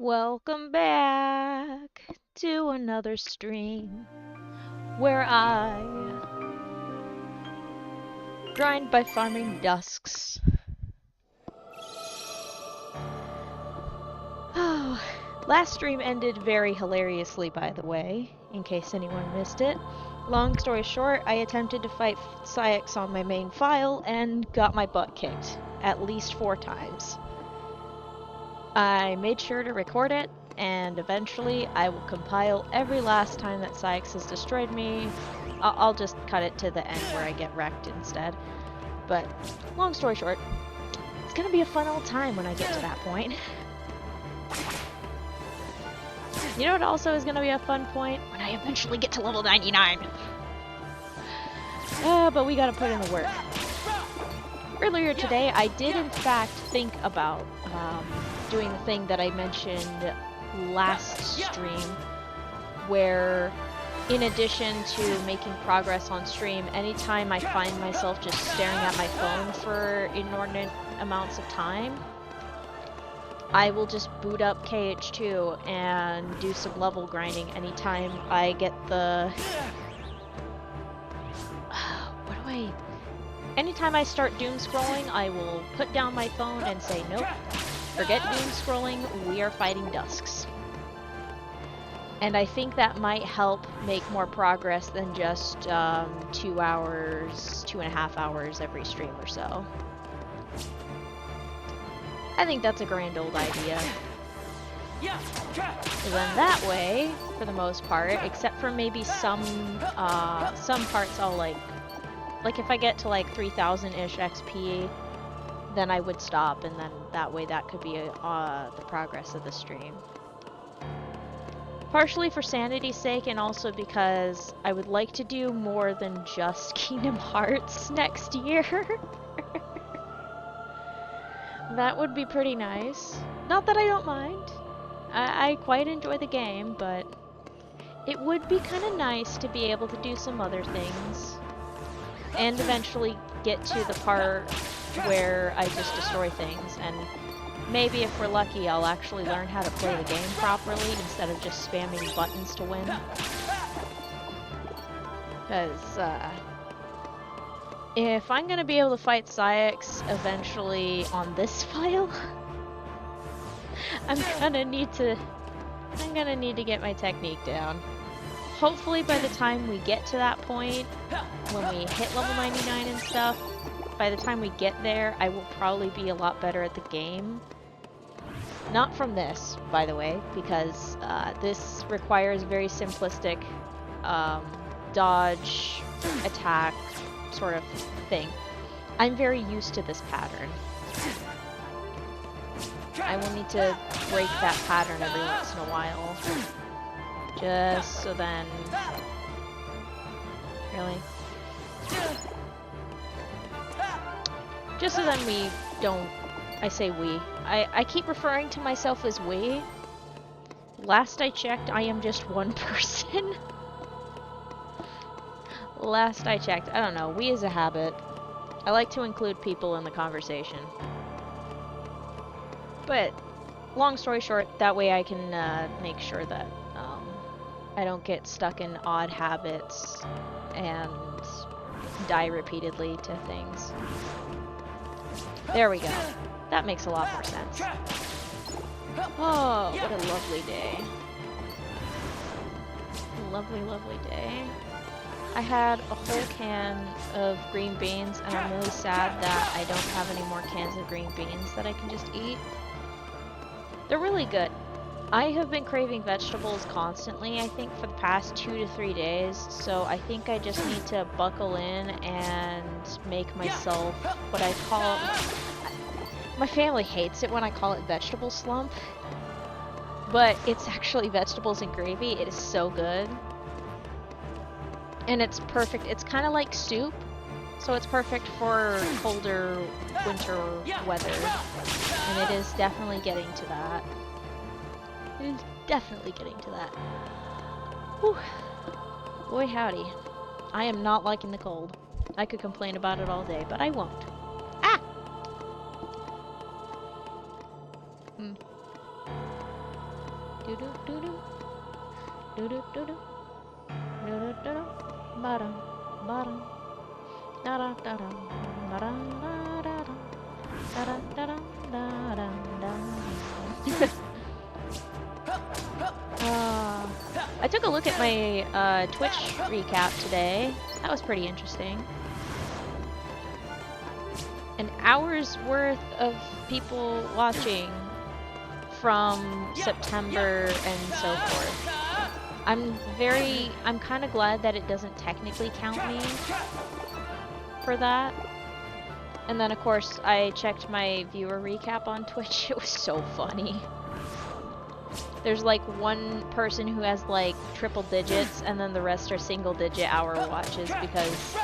Welcome back to another stream where I grind by farming dusks. Oh, last stream ended very hilariously, by the way, in case anyone missed it. Long story short, I attempted to fight Syx on my main file and got my butt kicked at least 4 times. I made sure to record it, and eventually I will compile every last time that Syx has destroyed me. I'll just cut it to the end where I get wrecked instead. But, long story short, it's gonna be a fun old time when I get to that point. You know what also is gonna be a fun point? When I eventually get to level 99! But we gotta put in the work. Earlier today, I did in fact think about doing the thing that I mentioned last stream, where in addition to making progress on stream, anytime I find myself just staring at my phone for inordinate amounts of time, I will just boot up KH2 and do some level grinding anytime I get the... Anytime I start doom scrolling, I will put down my phone and say, nope, forget doom scrolling, we are fighting Dusks. And I think that might help make more progress than just 2 hours, 2.5 hours every stream or so. I think that's a grand old idea. So then that way, for the most part, except for maybe some parts I'll like if I get to like 3,000-ish XP, then I would stop, and then that way that could be the progress of the stream. Partially for sanity's sake, and also because I would like to do more than just Kingdom Hearts next year. That would be pretty nice. Not that I don't mind. I quite enjoy the game, but it would be kind of nice to be able to do some other things. And eventually get to the part where I just destroy things, and maybe if we're lucky I'll actually learn how to play the game properly instead of just spamming buttons to win. Because, if I'm gonna be able to fight Syx eventually on this file, I'm gonna need to get my technique down. Hopefully by the time we get to that point, when we hit level 99 and stuff, by the time we get there, I will probably be a lot better at the game. Not from this, by the way, because this requires very simplistic dodge, attack sort of thing. I'm very used to this pattern. I will need to break that pattern every once in a while. Just so then... Really? Just so then we don't... I say we. I keep referring to myself as we. Last I checked, I am just one person. Last I checked. I don't know. We is a habit. I like to include people in the conversation. But, long story short, that way I can make sure that I don't get stuck in odd habits and die repeatedly to things. There we go. That makes a lot more sense. Oh, what a lovely day. Lovely, lovely day. I had a whole can of green beans, and I'm really sad that I don't have any more cans of green beans that I can just eat. They're really good. I have been craving vegetables constantly, I think, for the past 2 to 3 days, so I think I just need to buckle in and make myself what I call... My family hates it when I call it vegetable slump, but it's actually vegetables and gravy. It is so good. And it's perfect. It's kind of like soup, so it's perfect for colder winter weather, and it is definitely getting to that. It is definitely getting to that. Whew. Boy howdy. I am not liking the cold. I could complain about it all day, but I won't. Ah! Do do do do. Do do do do. Ba-dum. Ba-dum. Da-da da-dum. Ba-dum da-da-dum. Da-da da-dum. Da-dum da-dum. I took a look at my Twitch recap today. That was pretty interesting. An hour's worth of people watching from September and so forth. I'm kind of glad that it doesn't technically count me for that. And then of course I checked my viewer recap on Twitch. It was so funny. There's like one person who has like triple digits, and then the rest are single digit hour watches because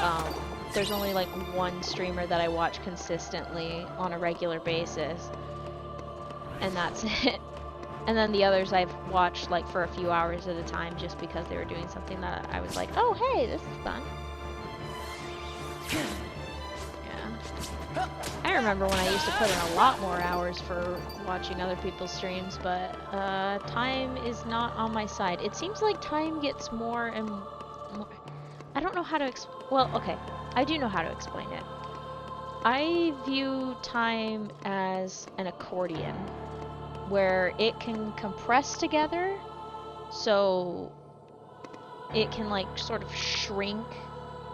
there's only like one streamer that I watch consistently on a regular basis, and that's it. And then the others I've watched like for a few hours at a time just because they were doing something that I was like, oh hey, this is fun. I remember when I used to put in a lot more hours for watching other people's streams, but time is not on my side. It seems like time gets more and more... I don't know how to well, okay, I do know how to explain it. I view time as an accordion, where it can compress together, so it can like sort of shrink,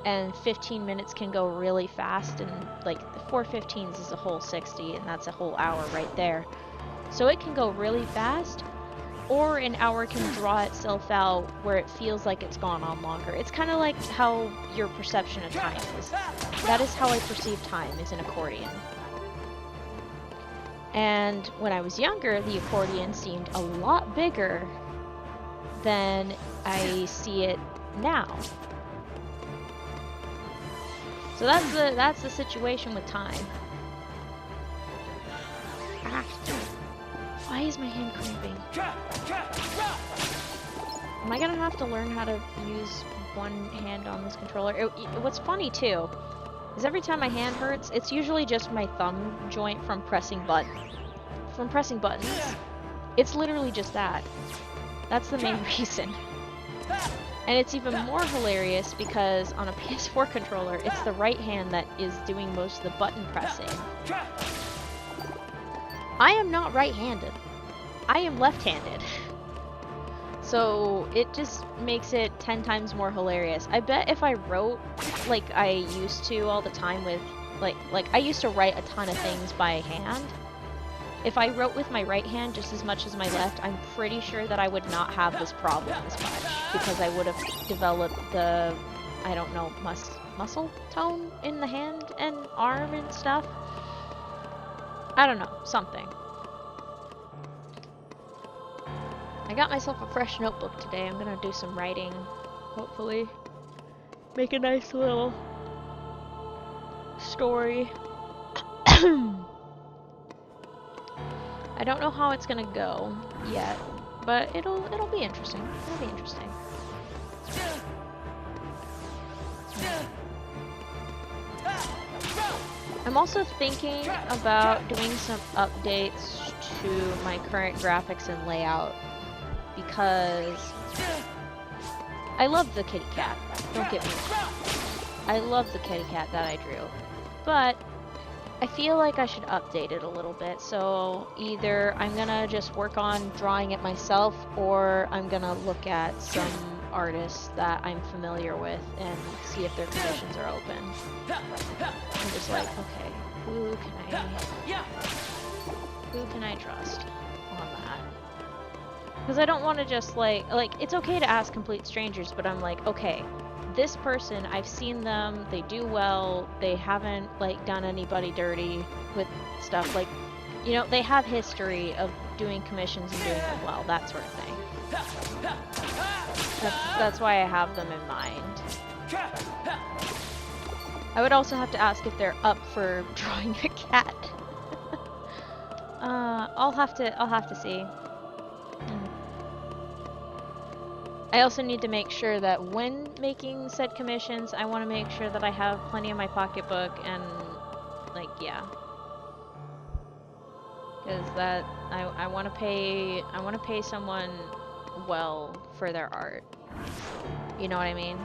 and 15 minutes can go really fast, and like the 4:15s is a whole 60, and that's a whole hour right there. So it can go really fast, or an hour can draw itself out where it feels like it's gone on longer. It's kind of like how your perception of time is. That is how I perceive time, is an accordion. And when I was younger, the accordion seemed a lot bigger than I see it now. So that's the situation with time. Ah. Why is my hand cramping? Am I gonna have to learn how to use one hand on this controller? What's funny too is every time my hand hurts, it's usually just my thumb joint from pressing buttons. It's literally just that. That's the main reason. And it's even more hilarious because on a PS4 controller, it's the right hand that is doing most of the button pressing. I am not right-handed. I am left-handed. So it just makes it 10 times more hilarious. I bet if I wrote like I used to all the time with, like I used to write a ton of things by hand. If I wrote with my right hand just as much as my left, I'm pretty sure that I would not have this problem as much, because I would have developed the, I don't know, muscle tone in the hand and arm and stuff. I don't know, something. I got myself a fresh notebook today. I'm gonna do some writing, hopefully. Make a nice little story. I don't know how it's gonna go yet, but it'll be interesting. It'll be interesting. I'm also thinking about doing some updates to my current graphics and layout, because I love the kitty cat. Don't get me wrong. I love the kitty cat that I drew, but I feel like I should update it a little bit. So either I'm gonna just work on drawing it myself, or I'm gonna look at some artists that I'm familiar with and see if their commissions are open. I'm just like, okay, who can I trust on that? Because I don't want to just like it's okay to ask complete strangers, but I'm like, okay, this person, I've seen them, they do well, they haven't like done anybody dirty with stuff, like, you know, they have history of doing commissions and doing them well, that sort of thing. That's why I have them in mind. I would also have to ask if they're up for drawing a cat. I'll have to see. I also need to make sure that when making said commissions, I want to make sure that I have plenty in my pocketbook, and like, yeah, because that I want to pay someone well for their art. You know what I mean?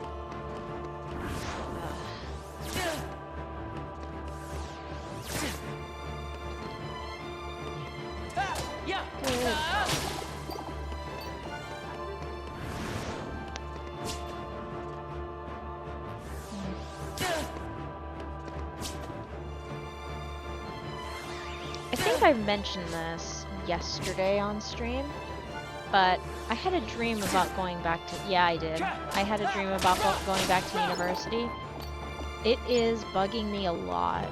I think I mentioned this yesterday on stream, but I had a dream about going back to, yeah, I did. I had a dream about going back to university. It is bugging me a lot.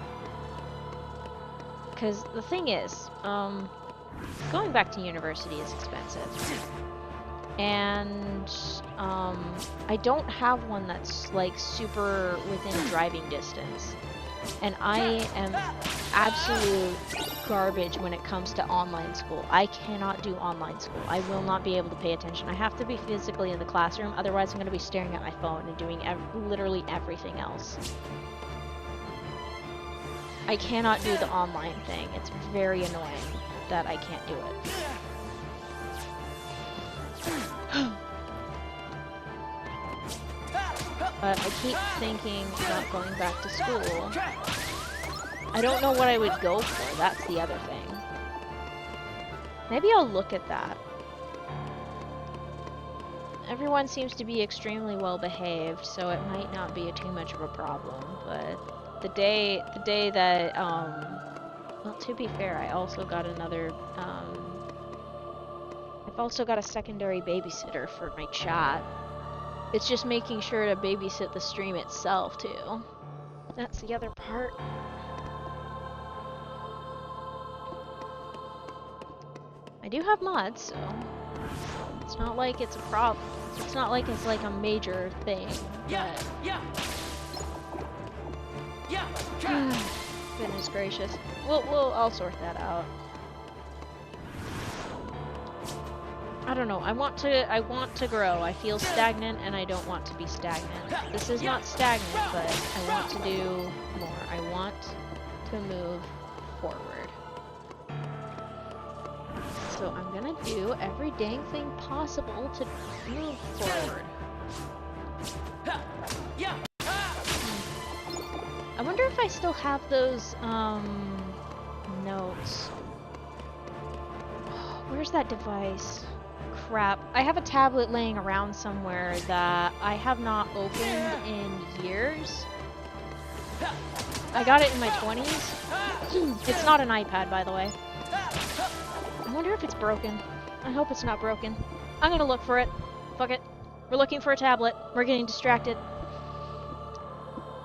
Because the thing is, going back to university is expensive. And, I don't have one that's, like, super within driving distance. And I am absolute garbage when it comes to online school. I cannot do online school. I will not be able to pay attention. I have to be physically in the classroom, otherwise I'm going to be staring at my phone and doing literally everything else. I cannot do the online thing. It's very annoying that I can't do it. But I keep thinking about going back to school. I don't know what I would go for, that's the other thing. Maybe I'll look at that. Everyone seems to be extremely well behaved, so it might not be too much of a problem, but the day that, well, to be fair, I also got another, I've also got a secondary babysitter for my chat. It's just making sure to babysit the stream itself, too. That's the other part. I do have mods, so it's not like it's a problem. It's not like it's like a major thing. But... Goodness gracious. I'll sort that out. I don't know. I want to grow. I feel stagnant and I don't want to be stagnant. This is not stagnant, but I want to do more. I want to move forward. So I'm gonna do every dang thing possible to move forward. I wonder if I still have those notes. Where's that device? Crap. I have a tablet laying around somewhere that I have not opened in years. I got it in my 20s. It's not an iPad, by the way. I wonder if it's broken. I hope it's not broken. I'm gonna look for it. Fuck it. We're looking for a tablet. We're getting distracted.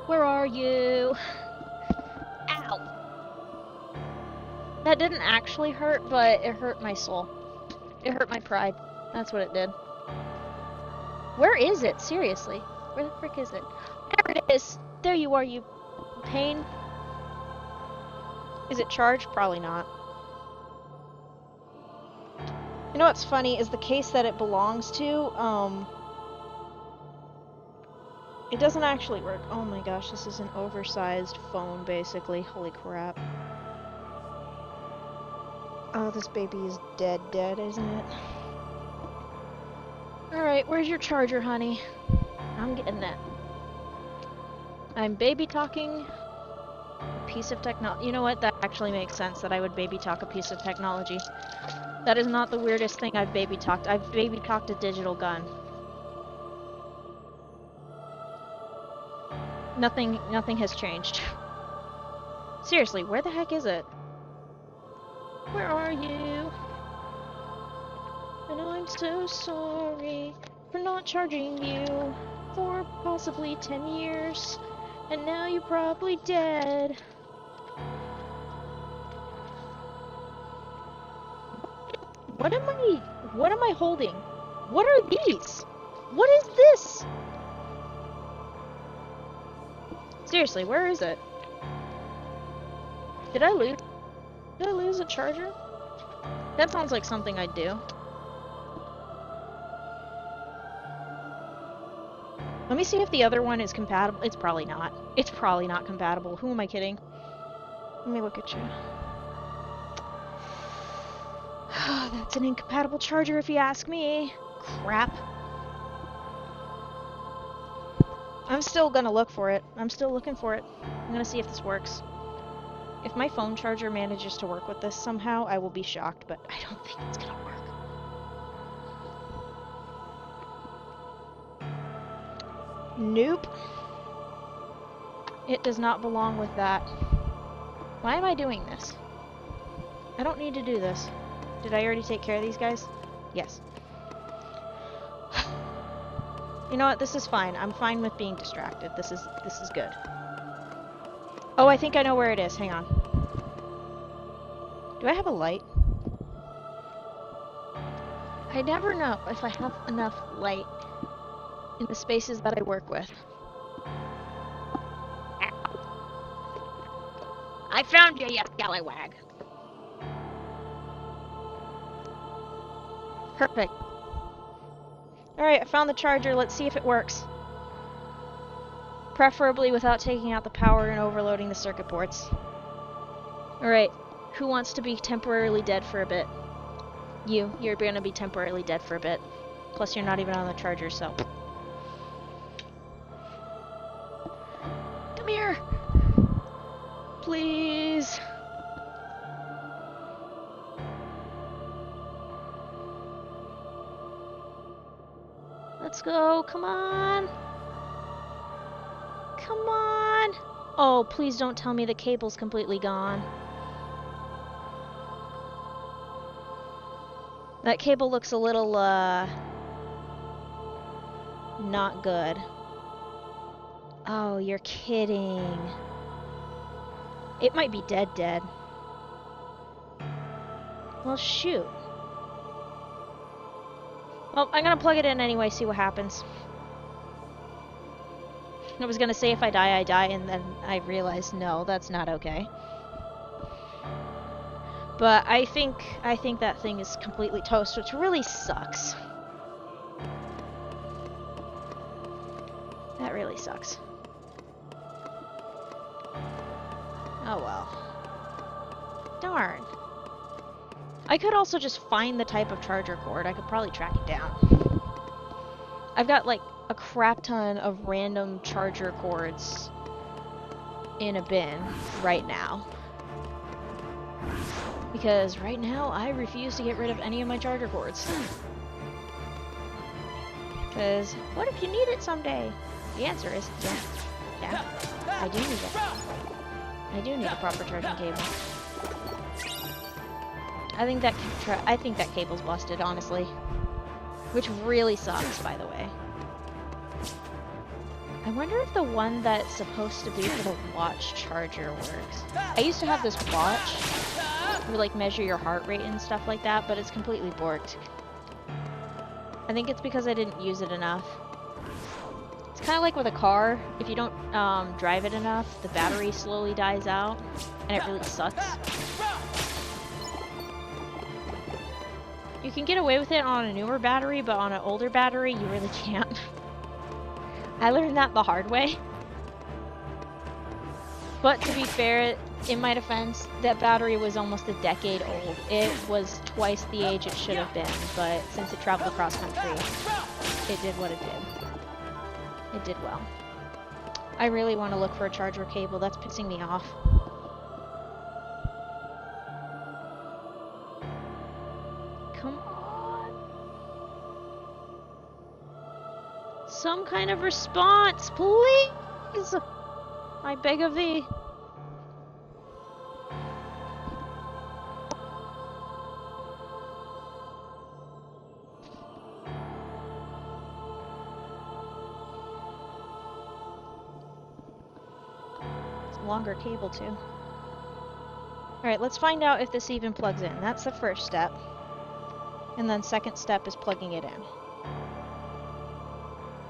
Where are you? Ow! That didn't actually hurt, but it hurt my soul. It hurt my pride. That's what it did. Where is it? Seriously. Where the frick is it? There it is! There you are, you pain. Is it charged? Probably not. You know what's funny is the case that it belongs to, it doesn't actually work. Oh my gosh, this is an oversized phone, basically. Holy crap. Oh, this baby is dead, isn't it? Alright, where's your charger, honey? I'm getting that. I'm baby talking a piece of technology. You know what? That actually makes sense that I would baby talk a piece of technology. That is not the weirdest thing I've baby talked. I've baby talked a digital gun. Nothing has changed. Seriously, where the heck is it? Where are you? And I'm so sorry for not charging you for possibly 10 years. And now you're probably dead. What am I holding? What are these? What is this? Seriously, where is it? Did I lose a charger? That sounds like something I'd do. Let me see if the other one is compatible. It's probably not. It's probably not compatible. Who am I kidding? Let me look at you. That's an incompatible charger if you ask me. crap. I'm still gonna look for it. I'm still looking for it. I'm gonna see if this works. If my phone charger manages to work with this somehow, I will be shocked, but I don't think it's gonna work. Nope. It does not belong with that. Why am I doing this? I don't need to do this. Did I already take care of these guys? Yes. You know what? This is fine. I'm fine with being distracted. This is good. Oh, I think I know where it is. Hang on. Do I have a light? I never know if I have enough light in the spaces that I work with. I found you, you scallywag. Perfect. Alright, I found the charger. Let's see if it works. Preferably without taking out the power and overloading the circuit boards. Alright, who wants to be temporarily dead for a bit? You're gonna be temporarily dead for a bit. Plus you're not even on the charger, so... Come here! Please! Let's go, come on! Come on! Oh, please don't tell me the cable's completely gone. That cable looks a little, not good. Oh, you're kidding. It might be dead. Well, shoot. Well, I'm gonna plug it in anyway, see what happens. I was gonna say if I die, I die, and then I realized, no, that's not okay. But I think that thing is completely toast, which really sucks. That really sucks. Oh well. Darn. I could also just find the type of charger cord. I could probably track it down. I've got like a crap ton of random charger cords in a bin right now. Because right now I refuse to get rid of any of my charger cords. Because what if you need it someday? The answer is yeah, I do need it. I do need a proper charging cable. I think that cable's busted, honestly. Which really sucks, by the way. I wonder if the one that's supposed to be for the watch charger works. I used to have this watch where like measure your heart rate and stuff like that, but it's completely borked. I think it's because I didn't use it enough. It's kind of like with a car. If you don't drive it enough, the battery slowly dies out, and it really sucks. You can get away with it on a newer battery, but on an older battery, you really can't. I learned that the hard way. But to be fair, in my defense, that battery was almost a decade old. It was twice the age it should have been, but since it traveled across country, it did what it did. It did well. I really want to look for a charger cable. That's pissing me off. Come on. Some kind of response, please! I beg of thee. It's a longer cable, too. Alright, let's find out if this even plugs in. That's the first step. And then second step is plugging it in.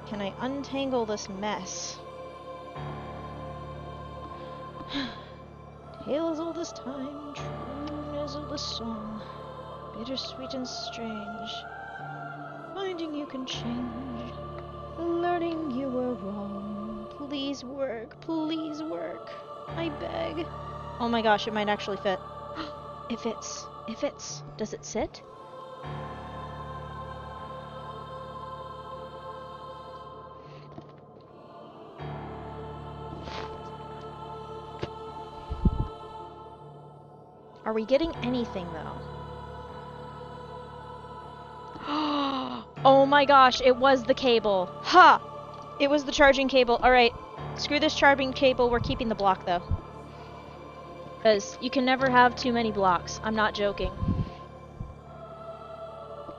Can I untangle this mess? Tale as old as time, true as old as song, bittersweet and strange, finding you can change, learning you were wrong. Please work, I beg. Oh my gosh, it might actually fit. It fits. Does it sit? Are we getting anything, though? Oh my gosh, it was the cable. Ha! It was the charging cable. Alright, screw this charging cable. We're keeping the block, though. Because you can never have too many blocks. I'm not joking.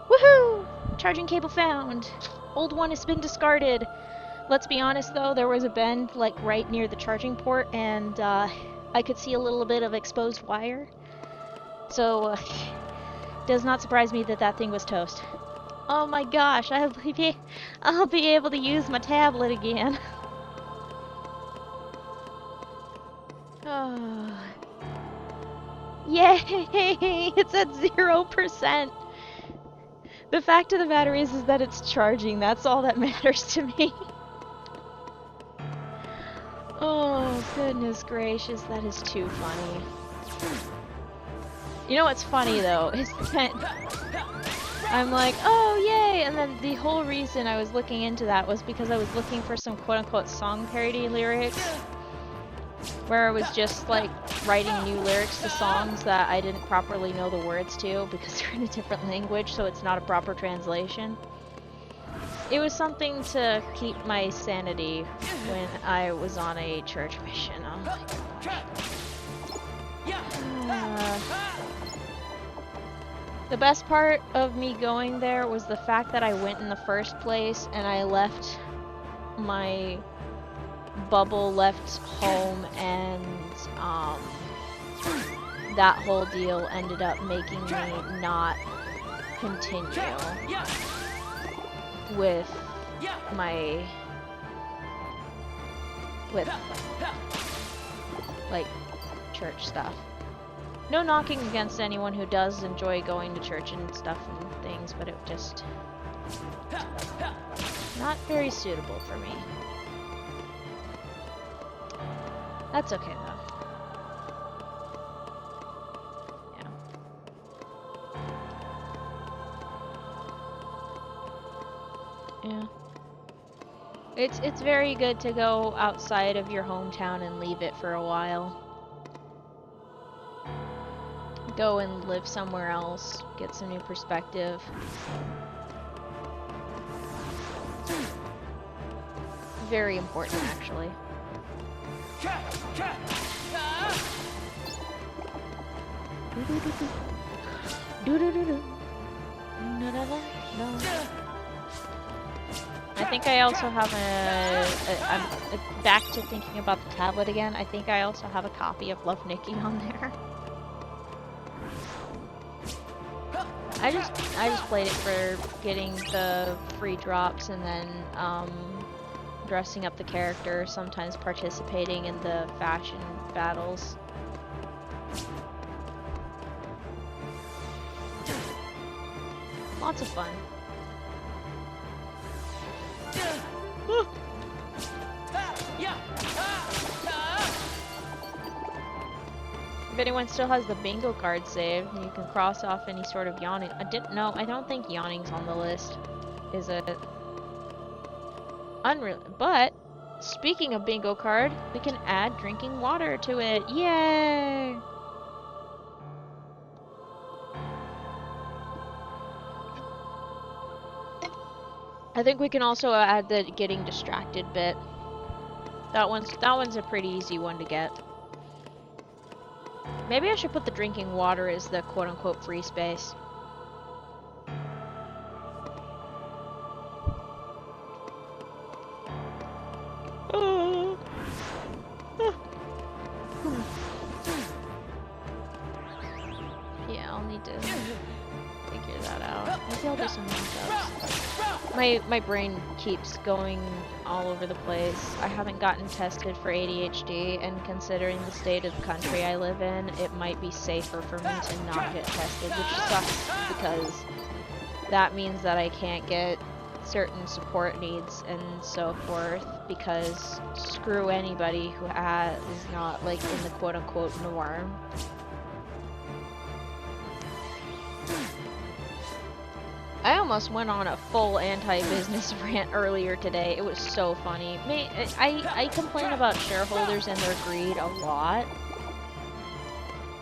Woohoo! Charging cable found. Old one has been discarded. Let's be honest, though, there was a bend, like, right near the charging port, and I could see a little bit of exposed wire. So, does not surprise me that that thing was toast. Oh my gosh, I'll be able to use my tablet again. Oh. Yay! It's at 0%. The fact of the matter is that it's charging. That's all that matters to me. Oh, goodness gracious, that is too funny. You know what's funny, though, is that I'm like, oh, yay! And then the whole reason I was looking into that was because I was looking for some quote-unquote song parody lyrics, where I was just, like, writing new lyrics to songs that I didn't properly know the words to because they're in a different language, so it's not a proper translation. It was something to keep my sanity when I was on a church mission. Oh my gosh. The best part of me going there was the fact that I went in the first place and I left my bubble, left home, and that whole deal ended up making me not continue with my like church stuff. No knocking against anyone who does enjoy going to church and stuff and things, but it just not very suitable for me. That's okay though. Yeah. It's very good to go outside of your hometown and leave it for a while. Go and live somewhere else, get some new perspective. Very important, actually. I think I also have I'm back to thinking about the tablet again. I think I also have a copy of Love Nikki on there. I just played it for getting the free drops and then dressing up the character, sometimes participating in the fashion battles. Lots of fun. If anyone still has the bingo card saved, you can cross off any sort of yawning. I don't think yawning's on the list. Is it? Unreal. But, speaking of bingo card, we can add drinking water to it. Yay! I think we can also add the getting distracted bit. That one's a pretty easy one to get. Maybe I should put the drinking water as the quote-unquote free space. Yeah, I'll need to figure that out. Maybe I'll do some mock-ups. My brain keeps going all over the place. I haven't gotten tested for ADHD, and considering the state of the country I live in, it might be safer for me to not get tested, which sucks because that means that I can't get certain support needs and so forth, because screw anybody who is not like in the quote-unquote norm. I almost went on a full anti-business rant earlier today. It was so funny. I complain about shareholders and their greed a lot,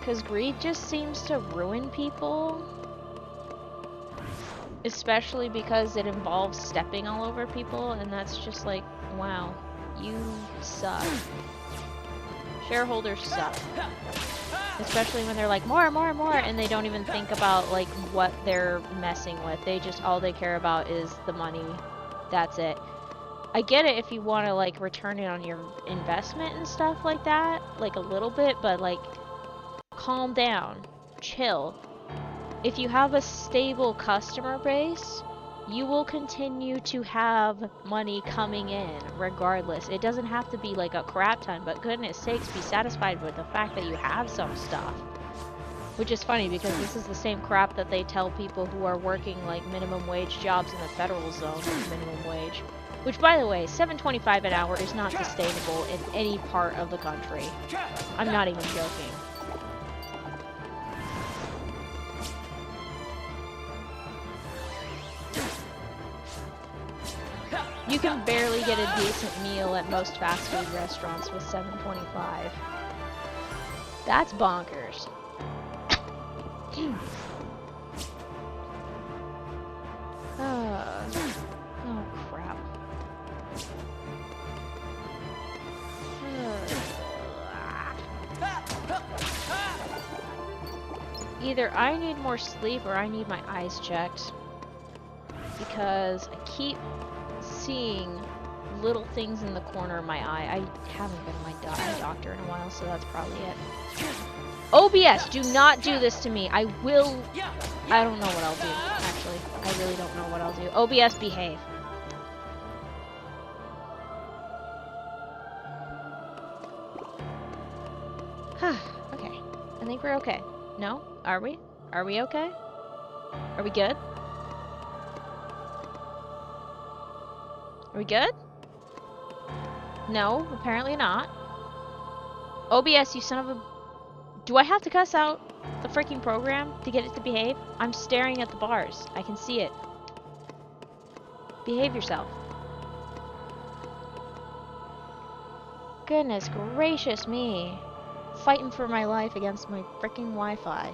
Because greed just seems to ruin people. Especially because it involves stepping all over people, and that's just like, wow, you suck. Shareholders suck. Especially when they're like, more, more, more, and they don't even think about, like, what they're messing with. They just, all they care about is the money. That's it. I get it if you want to, like, return it on your investment and stuff like that, like, a little bit, but, like, calm down. Chill. If you have a stable customer base, you will continue to have money coming in regardless. It doesn't have to be like a crap ton, but goodness sakes, be satisfied with the fact that you have some stuff. Which is funny because this is the same crap that they tell people who are working like minimum wage jobs in the federal zone with minimum wage. Which, by the way, $7.25 an hour is not sustainable in any part of the country. I'm not even joking. You can barely get a decent meal at most fast food restaurants with $7.25. That's bonkers. Oh crap. Either I need more sleep or I need my eyes checked. Because I keep seeing little things in the corner of my eye. I haven't been to my eye doctor in a while, so that's probably it. OBS, do not do this to me. I will... I don't know what I'll do, actually. I really don't know what I'll do. OBS, behave. Okay. I think we're okay. No? Are we? Are we okay? Are we good? Are we good? No, apparently not. OBS, you son of a... Do I have to cuss out the freaking program to get it to behave? I'm staring at the bars. I can see it. Behave yourself. Goodness gracious me. Fighting for my life against my freaking Wi-Fi.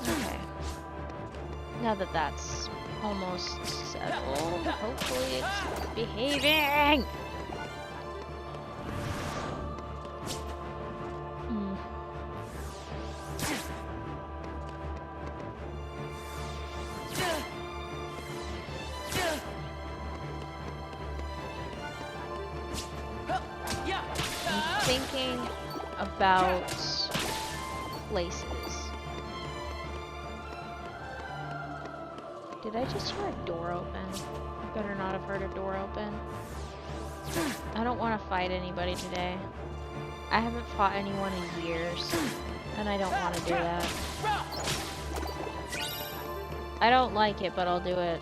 Okay. Now that that's almost settled, hopefully it's behaving! I'm thinking about places. Did I just hear a door open? I better not have heard a door open. I don't want to fight anybody today. I haven't fought anyone in years, and I don't want to do that. I don't like it, but I'll do it.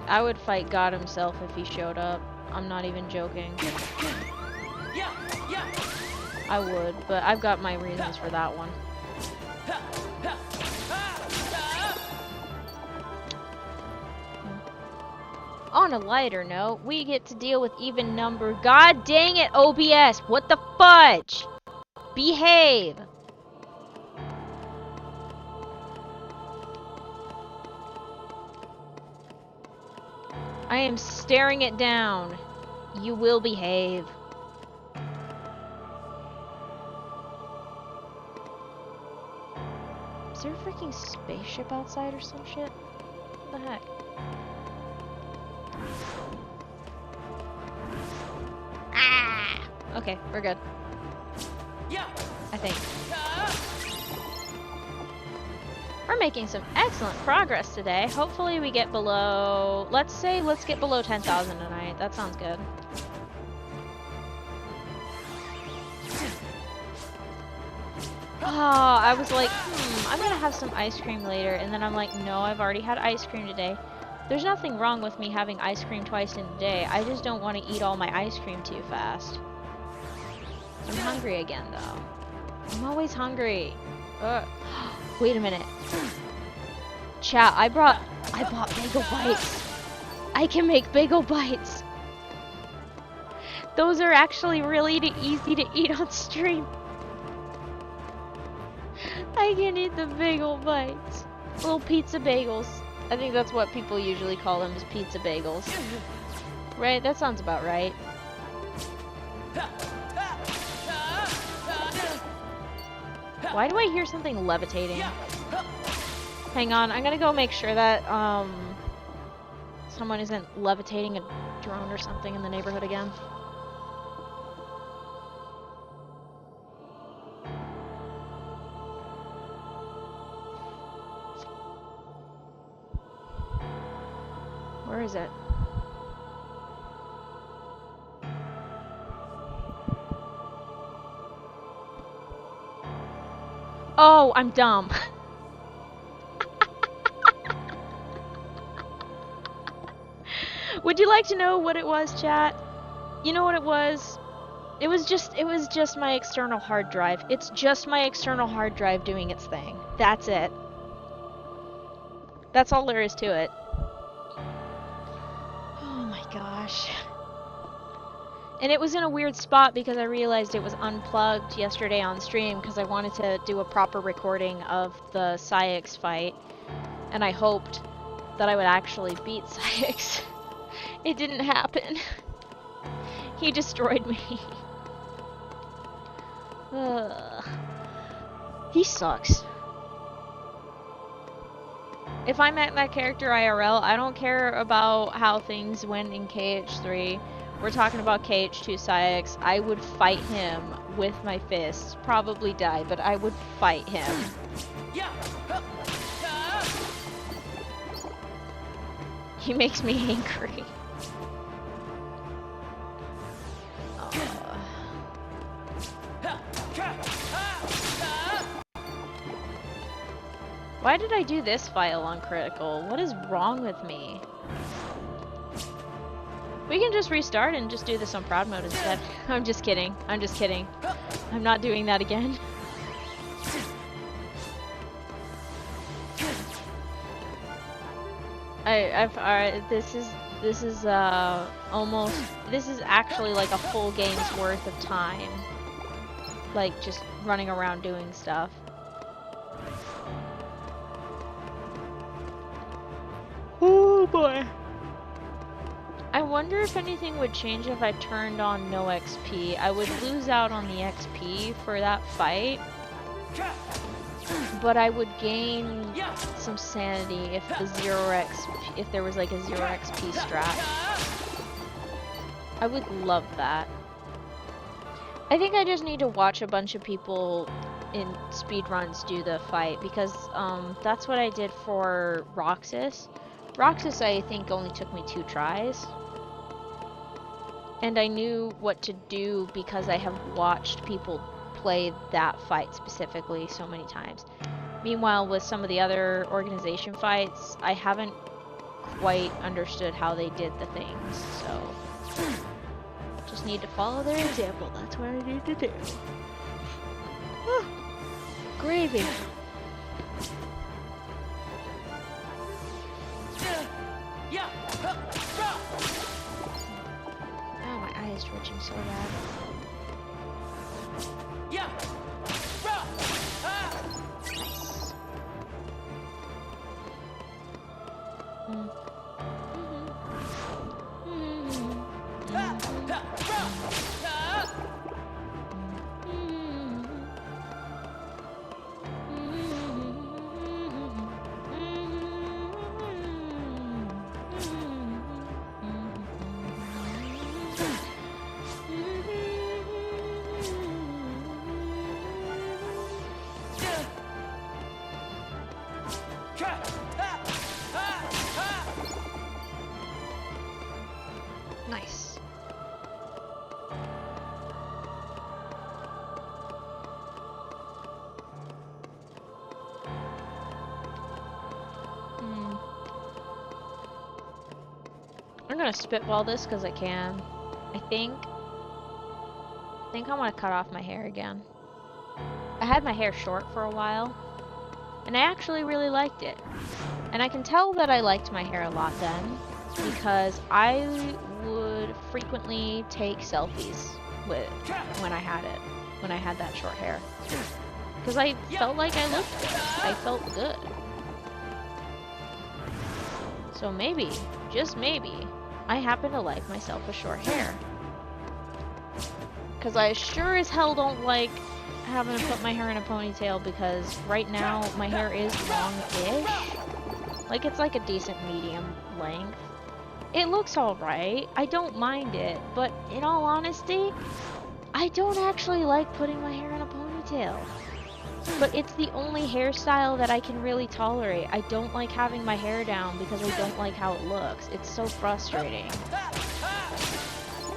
I would fight God himself if he showed up. I'm not even joking. I would, but I've got my reasons for that one. On a lighter note, we get to deal with even number. God dang it, OBS! What the fudge? Behave! I am staring it down. You will behave. Is there a freaking spaceship outside or some shit? What the heck? Ah! Okay, we're good. I think. We're making some excellent progress today. Hopefully we get below... Let's get below 10,000 tonight. That sounds good. Oh, I was like, I'm gonna have some ice cream later. And then I'm like, no, I've already had ice cream today. There's nothing wrong with me having ice cream twice in a day. I just don't want to eat all my ice cream too fast. I'm hungry again, though. I'm always hungry. Wait a minute. Chat, I bought bagel bites. I can make bagel bites. Those are actually really easy to eat on stream. I can eat the bagel bites. Little pizza bagels. I think that's what people usually call them, is pizza bagels. Right? That sounds about right. Why do I hear something levitating? Hang on, I'm gonna go make sure that someone isn't levitating a drone or something in the neighborhood again. Where is it? Oh, I'm dumb. Would you like to know what it was, chat? You know what it was? It was just my external hard drive. It's just my external hard drive doing its thing. That's it. That's all there is to it. Oh my gosh. And it was in a weird spot because I realized it was unplugged yesterday on stream because I wanted to do a proper recording of the Syx fight. And I hoped that I would actually beat Syx. It didn't happen. He destroyed me. He sucks. If I met that character IRL, I don't care about how things went in KH3. We're talking about KH2 Syx. I would fight him with my fists. Probably die, but I would fight him. He makes me angry. Why did I do this file on critical? What is wrong with me? We can just restart and just do this on proud mode instead. I'm just kidding. I'm just kidding. I'm not doing that again. This is actually like a full game's worth of time. Like just running around doing stuff. Oh boy. I wonder if anything would change if I turned on no XP. I would lose out on the XP for that fight. But I would gain some sanity if the if there was like a 0 XP strat. I would love that. I think I just need to watch a bunch of people in speedruns do the fight because that's what I did for Roxas. Roxas I think only took me 2 tries. And I knew what to do because I have watched people play that fight specifically so many times. Meanwhile, with some of the other organization fights, I haven't quite understood how they did the things, so just need to follow their example. That's what I need to do. Gravy. Oh, my eye is twitching so bad. Nice. Nice. I'm gonna spitball this because I can. I think I want to cut off my hair again. I had my hair short for a while, and I actually really liked it. And I can tell that I liked my hair a lot then, because I would frequently take selfies with when I had it, when I had that short hair. Because I felt like I looked good. I felt good. So maybe, just maybe, I happen to like myself with short hair. Because I sure as hell don't like having to put my hair in a ponytail, because right now my hair is long-ish. Like, it's like a decent medium length. It looks alright. I don't mind it. But in all honesty, I don't actually like putting my hair in a ponytail. But it's the only hairstyle that I can really tolerate. I don't like having my hair down because I don't like how it looks. It's so frustrating.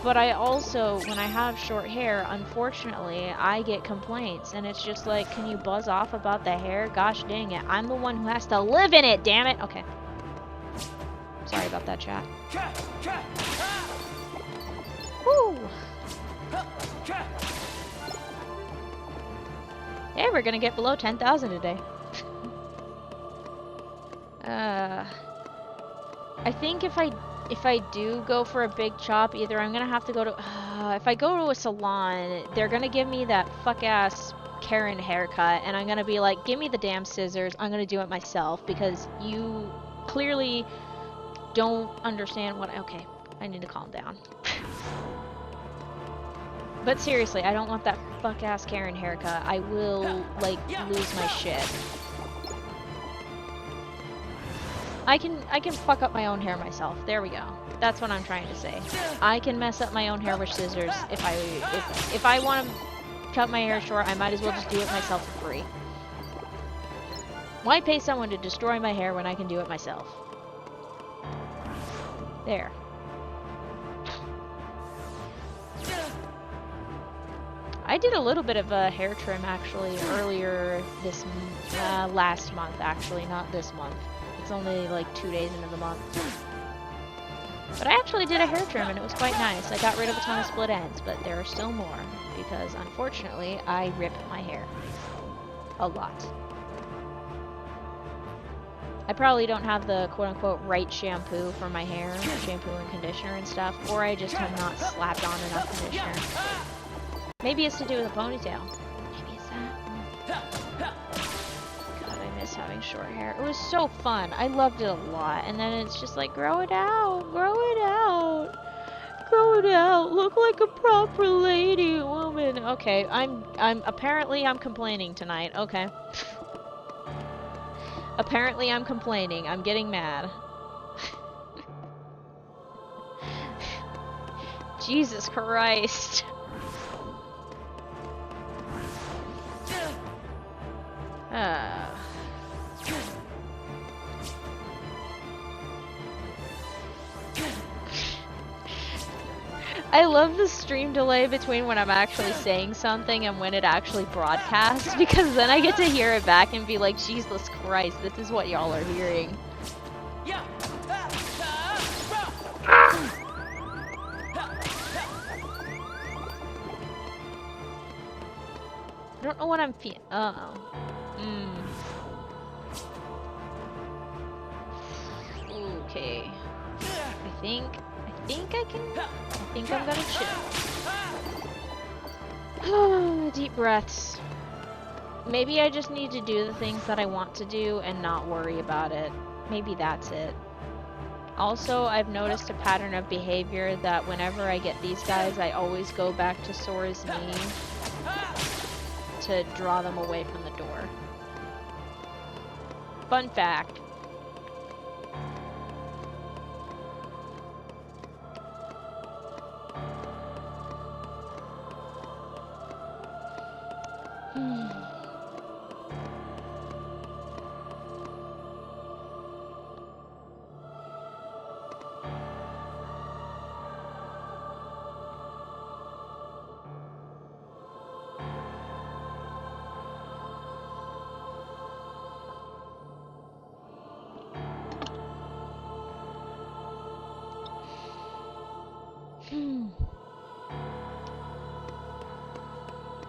But I also, when I have short hair, unfortunately, I get complaints. And it's just like, can you buzz off about the hair? Gosh dang it. I'm the one who has to live in it, damn it! Okay. Sorry about that, chat. Woo! Hey, we're gonna get below 10,000 today. I think if I do go for a big chop, either I'm gonna have to go to if I go to a salon, they're gonna give me that fuck-ass Karen haircut, and I'm gonna be like, give me the damn scissors, I'm gonna do it myself, because you clearly don't understand what okay, I need to calm down. But seriously, I don't want that fuck-ass Karen haircut. I will, like, lose my shit. I can fuck up my own hair myself. There we go. That's what I'm trying to say. I can mess up my own hair with scissors. If I want to cut my hair short, I might as well just do it myself for free. Why pay someone to destroy my hair when I can do it myself? There. I did a little bit of a hair trim actually earlier this last month, actually, not this month. It's only like 2 days into the month. But I actually did a hair trim and it was quite nice. I got rid of a ton of split ends, but there are still more because unfortunately I rip my hair a lot. I probably don't have the quote-unquote right shampoo for my hair, shampoo and conditioner and stuff, or I just have not slapped on enough conditioner. Maybe it's to do with a ponytail. Maybe it's that. God, I miss having short hair. It was so fun. I loved it a lot. And then it's just like, grow it out. Grow it out. Grow it out. Look like a proper lady, woman. Okay, apparently I'm complaining tonight. Okay. Apparently I'm complaining. I'm getting mad. Jesus Christ. I love the stream delay between when I'm actually saying something and when it actually broadcasts, because then I get to hear it back and be like, Jesus Christ, this is what y'all are hearing. I don't know what I'm feeling. Okay. I think I'm gonna chill. Deep breaths. Maybe I just need to do the things that I want to do and not worry about it. Maybe that's it. Also, I've noticed a pattern of behavior that whenever I get these guys, I always go back to Sora's knee to draw them away from the door. Fun fact.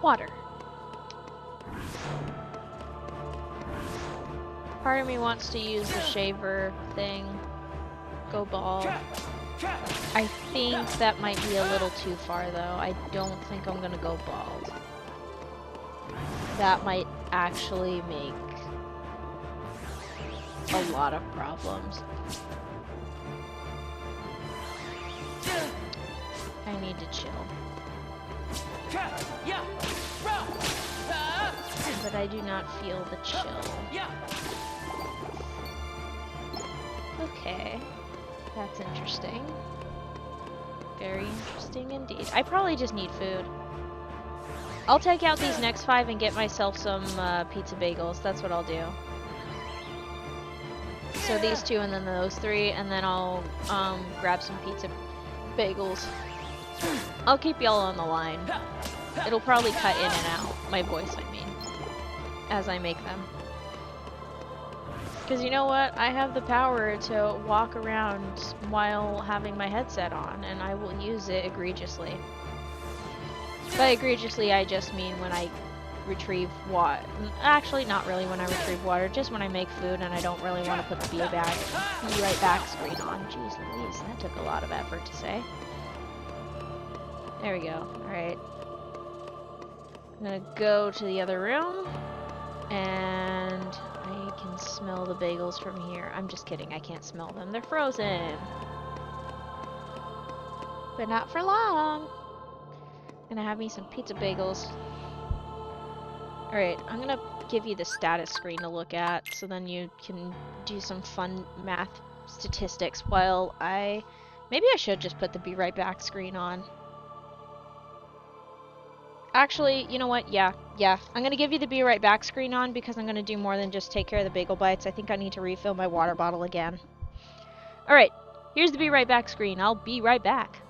Water. Part of me wants to use the shaver thing. Go bald. I think that might be a little too far though. I don't think I'm gonna go bald. That might actually make a lot of problems. I need to chill. But I do not feel the chill. Okay. That's interesting. Very interesting indeed. I probably just need food. I'll take out these next 5 and get myself some pizza bagels. That's what I'll do. So these 2 and then those 3, and then I'll grab some pizza bagels. I'll keep y'all on the line. It'll probably cut in and out. My voice, I mean. As I make them. Because you know what? I have the power to walk around while having my headset on, and I will use it egregiously. By egregiously, I just mean when I retrieve water. Actually, not really when I retrieve water, just when I make food and I don't really want to put the be right back screen on. Jeez Louise, that took a lot of effort to say. There we go. Alright. I'm gonna go to the other room, and I can smell the bagels from here. I'm just kidding, I can't smell them. They're frozen. But not for long. Gonna have me some pizza bagels. Alright, I'm gonna give you the status screen to look at, so then you can do some fun math statistics while maybe I should just put the be right back screen on. Actually, you know what? Yeah. I'm gonna give you the be right back screen on because I'm gonna do more than just take care of the bagel bites. I think I need to refill my water bottle again. Alright, here's the be right back screen. I'll be right back.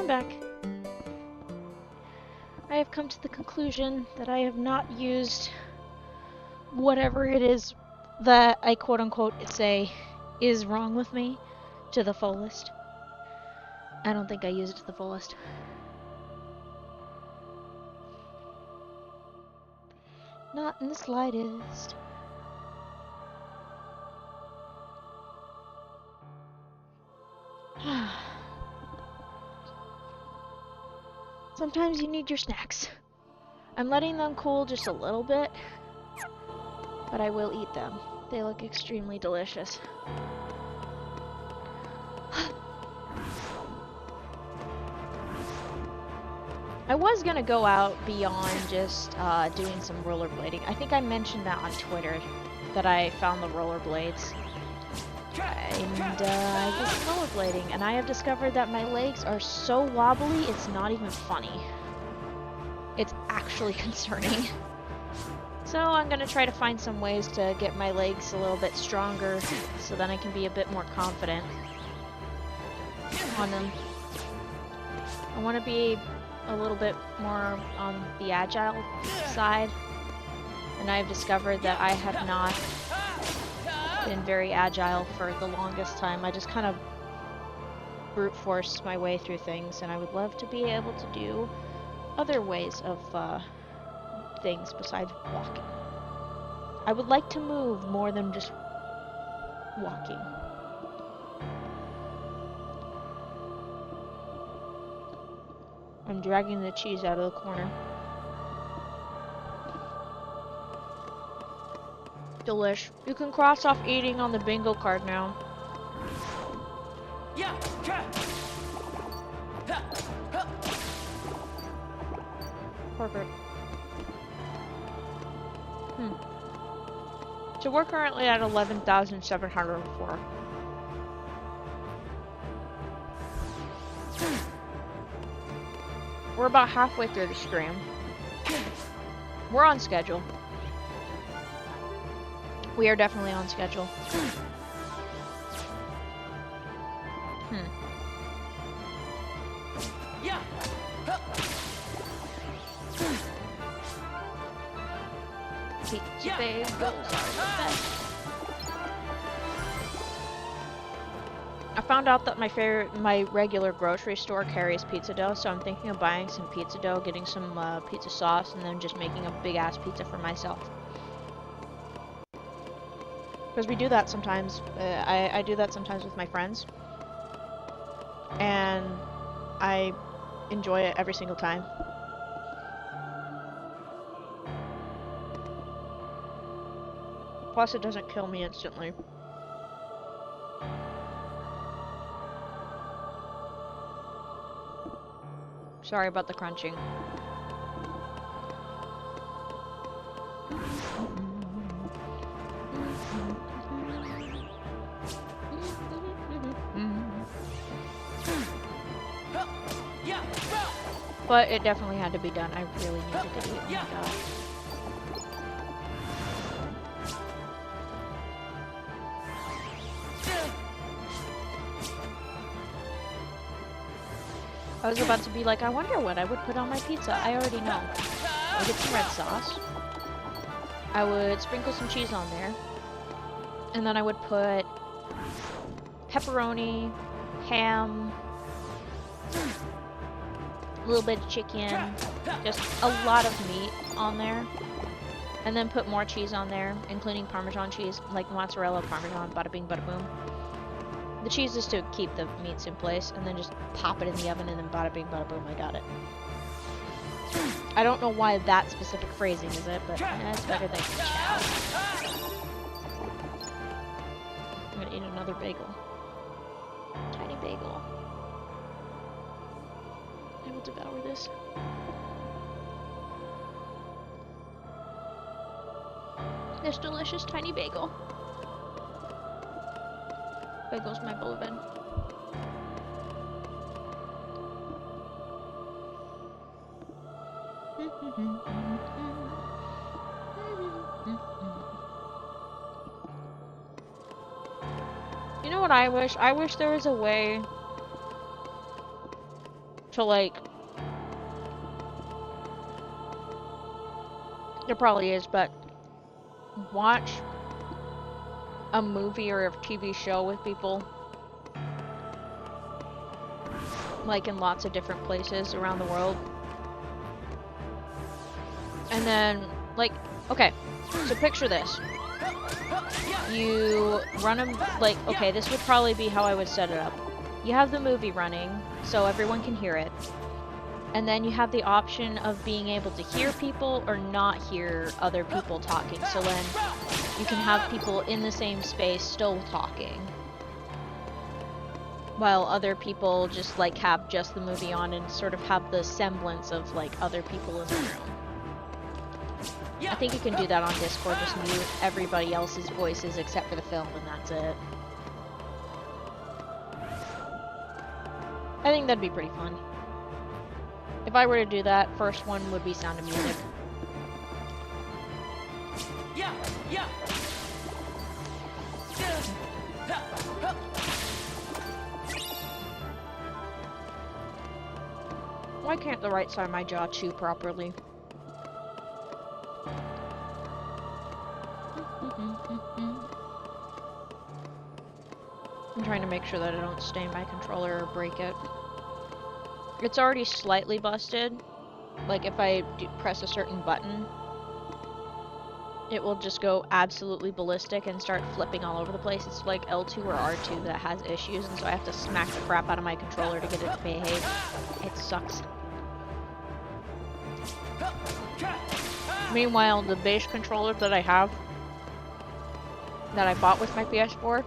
I'm back. I have come to the conclusion that I have not used whatever it is that I quote-unquote say is wrong with me to the fullest. I don't think I used it to the fullest. Not in the slightest. Sometimes you need your snacks. I'm letting them cool just a little bit, but I will eat them. They look extremely delicious. I was gonna go out beyond just doing some rollerblading. I think I mentioned that on Twitter, that I found the rollerblades. And I did some rollerblading, and I have discovered that my legs are so wobbly, it's not even funny. It's actually concerning. So I'm gonna try to find some ways to get my legs a little bit stronger, so then I can be a bit more confident on them. I want to be a little bit more on the agile side, and I've discovered that I have not been very agile for the longest time. I just kind of brute force my way through things, and I would love to be able to do other ways of things besides walking. I would like to move more than just walking. I'm dragging the cheese out of the corner. Delish. You can cross off eating on the bingo card now. Yeah. Perfect. So we're currently at 11,704. We're about halfway through the stream. We're on schedule. We are definitely on schedule. Yeah. Pizza bagels are the best. I found out that my regular grocery store carries pizza dough, so I'm thinking of buying some pizza dough, getting some pizza sauce, and then just making a big ass pizza for myself. Because we do that sometimes. I do that sometimes with my friends, and I enjoy it every single time. Plus, it doesn't kill me instantly. Sorry about the crunching. But it definitely had to be done. I really needed to eat. Oh my god. I was about to be like, I wonder what I would put on my pizza. I already know. I would get some red sauce. I would sprinkle some cheese on there. And then I would put pepperoni, ham, a little bit of chicken, just a lot of meat on there. And then put more cheese on there, including Parmesan cheese, like mozzarella, Parmesan, bada bing, bada boom. The cheese is to keep the meats in place, and then just pop it in the oven, and then bada bing, bada boom, I got it. I don't know why that specific phrasing is it, but it's better than chow. I'm gonna eat another bagel. Tiny bagel. I will devour this. This delicious tiny bagel. Bagel's my beloved. You know what I wish? I wish there was a way So, like, there probably is, but watch a movie or a TV show with people, like in lots of different places around the world. And then, like, okay, so picture this. You run a, like, okay, this would probably be how I would set it up. You have the movie running, so everyone can hear it. And then you have the option of being able to hear people or not hear other people talking. So then you can have people in the same space still talking, while other people just like have just the movie on and sort of have the semblance of like other people in the room. I think you can do that on Discord, just mute everybody else's voices except for the film, and that's it. I think that'd be pretty fun. If I were to do that, first one would be Sound of Music. Why can't the right side of my jaw chew properly? I'm trying to make sure that I don't stain my controller or break it. It's already slightly busted. Like if I press a certain button, it will just go absolutely ballistic and start flipping all over the place. It's like L2 or R2 that has issues, and so I have to smack the crap out of my controller to get it to behave. It sucks. Meanwhile, the base controller that I have, that I bought with my PS4,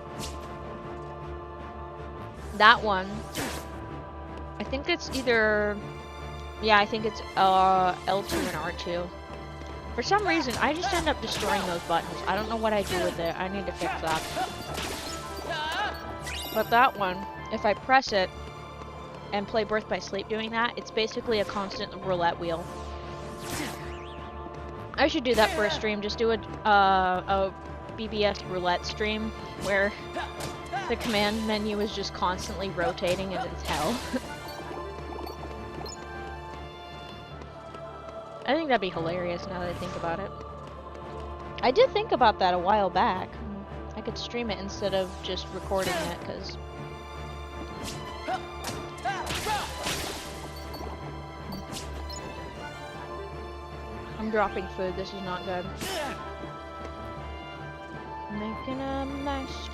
that one, I think it's either, yeah, I think it's L2 and R2. For some reason, I just end up destroying those buttons. I don't know what I do with it. I need to fix that. But that one, if I press it and play Birth by Sleep doing that, it's basically a constant roulette wheel. I should do that for a stream. Just do a BBS roulette stream where the command menu is just constantly rotating and it's hell. I think that'd be hilarious now that I think about it. I did think about that a while back. I could stream it instead of just recording it, because... I'm dropping food, this is not good. Making a mess.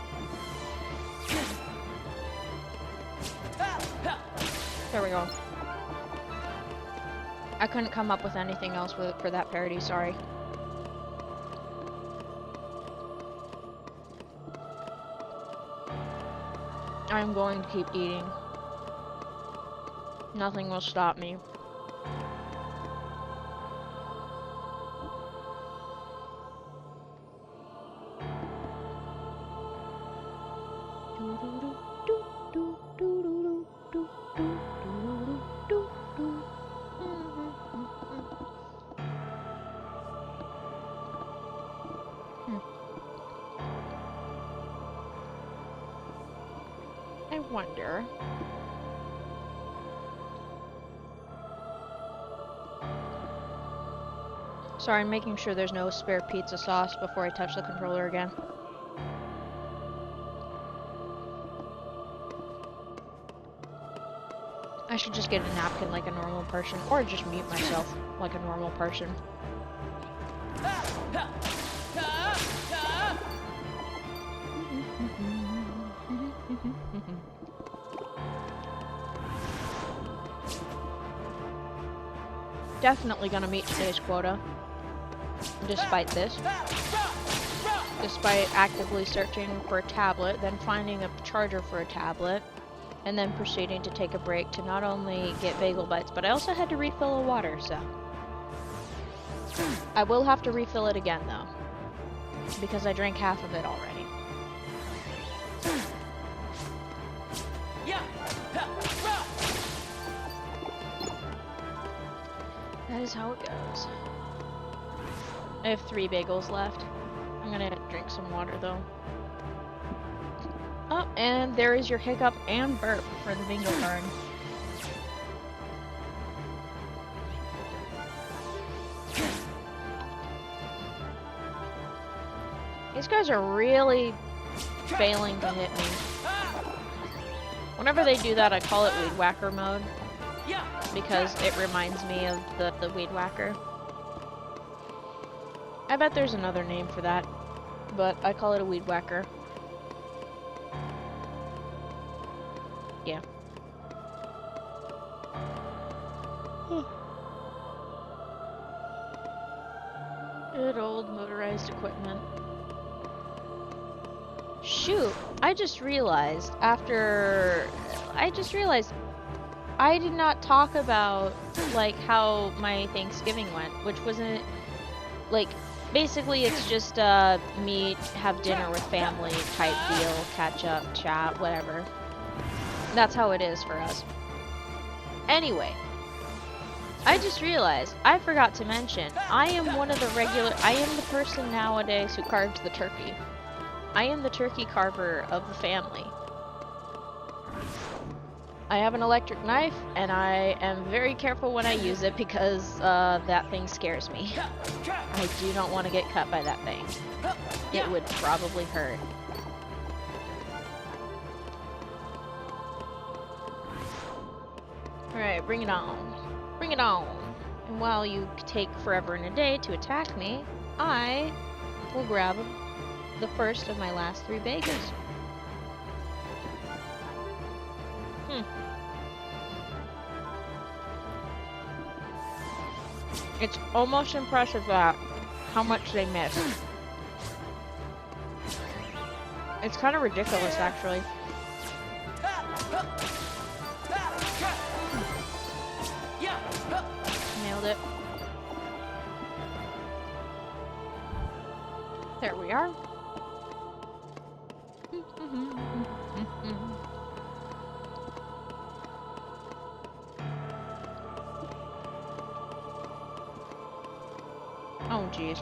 There we go. I couldn't come up with anything else for that parody, sorry. I'm going to keep eating. Nothing will stop me. I wonder. Sorry, I'm making sure there's no spare pizza sauce before I touch the controller again. I should just get a napkin like a normal person, or just mute myself like a normal person. Definitely gonna meet today's quota, despite this. Despite actively searching for a tablet, then finding a charger for a tablet, and then proceeding to take a break to not only get bagel bites, but I also had to refill the water, so. I will have to refill it again, though, because I drank half of it already. That is how it goes. I have 3 bagels left. I'm gonna drink some water, though. Oh, and there is your hiccup and burp for the bingo card. These guys are really failing to hit me. Whenever they do that, I call it Weed Whacker mode. Because it reminds me of the Weed Whacker. I bet there's another name for that. But I call it a Weed Whacker. Yeah. Good old motorized equipment. Shoot, I just realized I did not talk about, like, how my Thanksgiving went, which wasn't, like, basically it's just, me have dinner with family type deal, catch up, chat, whatever. That's how it is for us. Anyway, I just realized, I forgot to mention, I am the person nowadays who carves the turkey. I am the turkey carver of the family. I have an electric knife, and I am very careful when I use it because that thing scares me. I do not want to get cut by that thing. It would probably hurt. Alright, bring it on. Bring it on. And while you take forever and a day to attack me, I will grab the first of my last 3 bagels. It's almost impressive that how much they miss. It's kind of ridiculous, actually. Nailed it. There we are. Oh, jeez.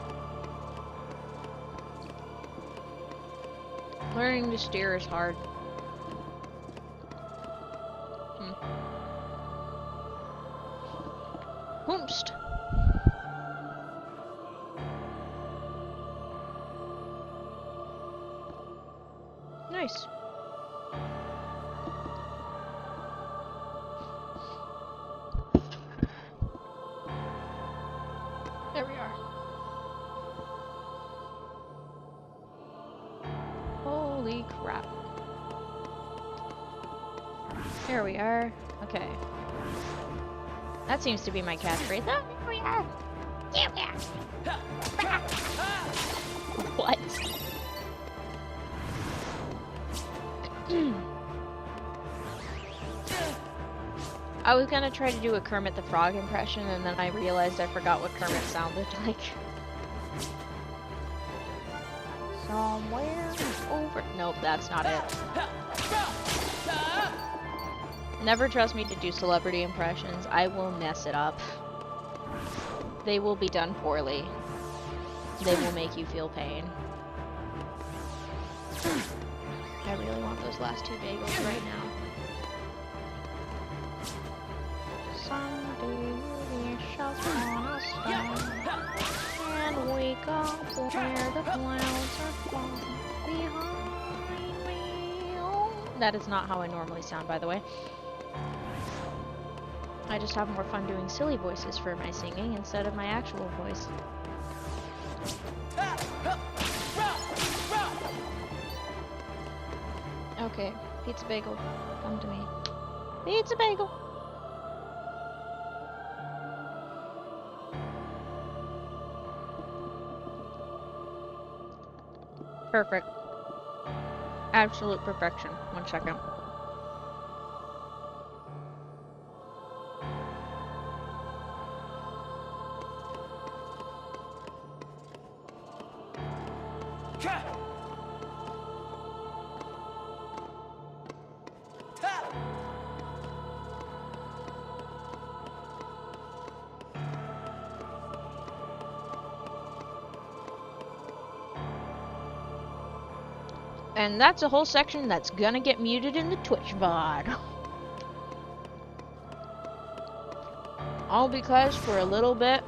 Learning to steer is hard. Hoomst. Nice. There we are. Holy crap. There we are. Okay. That seems to be my catchphrase. Oh, here we are. Yeah. What? I was gonna try to do a Kermit the Frog impression, and then I realized I forgot what Kermit sounded like. Somewhere over... Nope, that's not it. Never trust me to do celebrity impressions. I will mess it up. They will be done poorly. They will make you feel pain. I really want those last 2 bagels right now. Someday we shall on a star and wake up where the clouds are far behind me. Oh. That is not how I normally sound, by the way. I just have more fun doing silly voices for my singing instead of my actual voice. Okay, pizza bagel, come to me. Pizza bagel! Perfect. Absolute perfection. 1 second. And that's a whole section that's gonna get muted in the Twitch VOD. All because for a little bit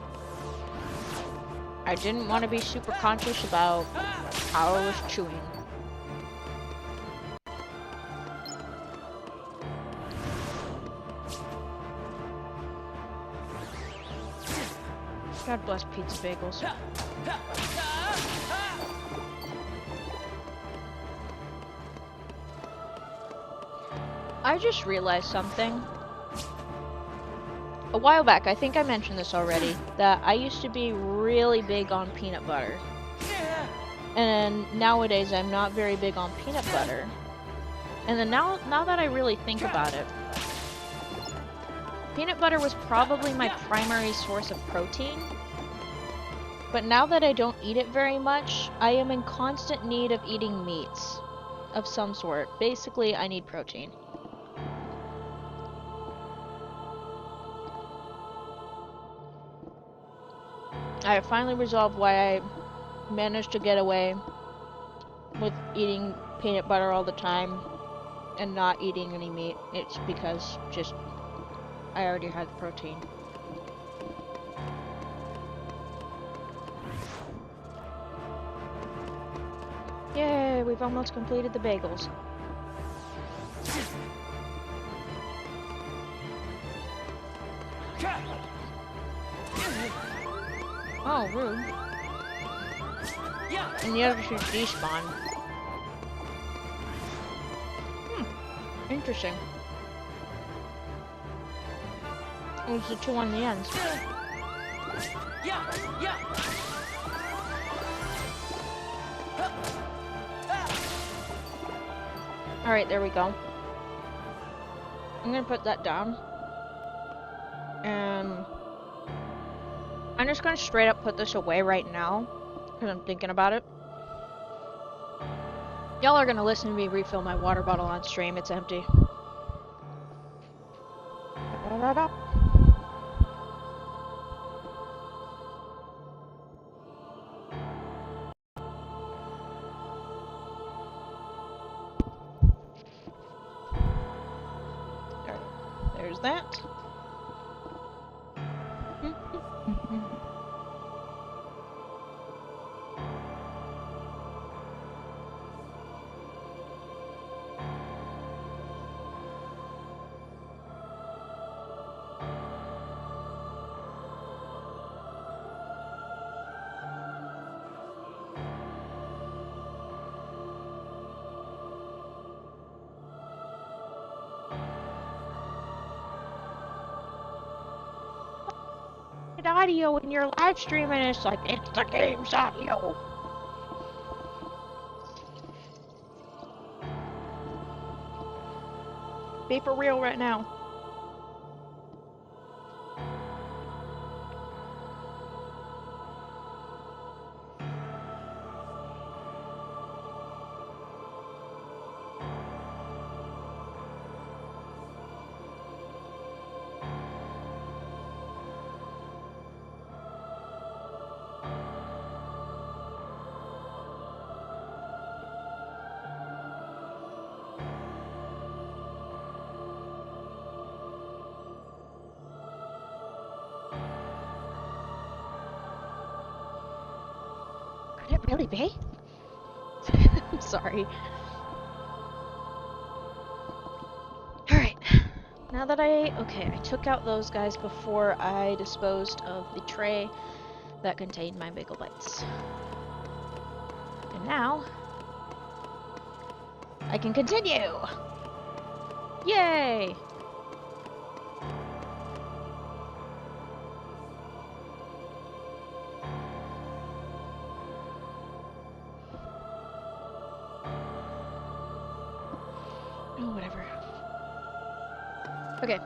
I didn't want to be super conscious about how I was chewing. God bless pizza bagels. I just realized something. A while back, I think I mentioned this already, that I used to be really big on peanut butter. And nowadays I'm not very big on peanut butter. And then now that I really think about it, peanut butter was probably my primary source of protein. But now that I don't eat it very much, I am in constant need of eating meats of some sort. Basically, I need protein. I have finally resolved why I managed to get away with eating peanut butter all the time and not eating any meat. It's because just I already had the protein. Yay, we've almost completed the bagels. Oh, rude. And the other should despawn. Interesting. It was the two on the ends. Alright, there we go. I'm gonna put that down. And I'm just gonna straight up put this away right now, because I'm thinking about it. Y'all are gonna listen to me refill my water bottle on stream, it's empty. There's that. Audio when you're live streaming, it's like, it's the game's audio. Be for real right now. Could it really be? I'm sorry. Alright. Now that I took out those guys before I disposed of the tray that contained my bagel bites. And now, I can continue! Yay! Oh, whatever. Okay.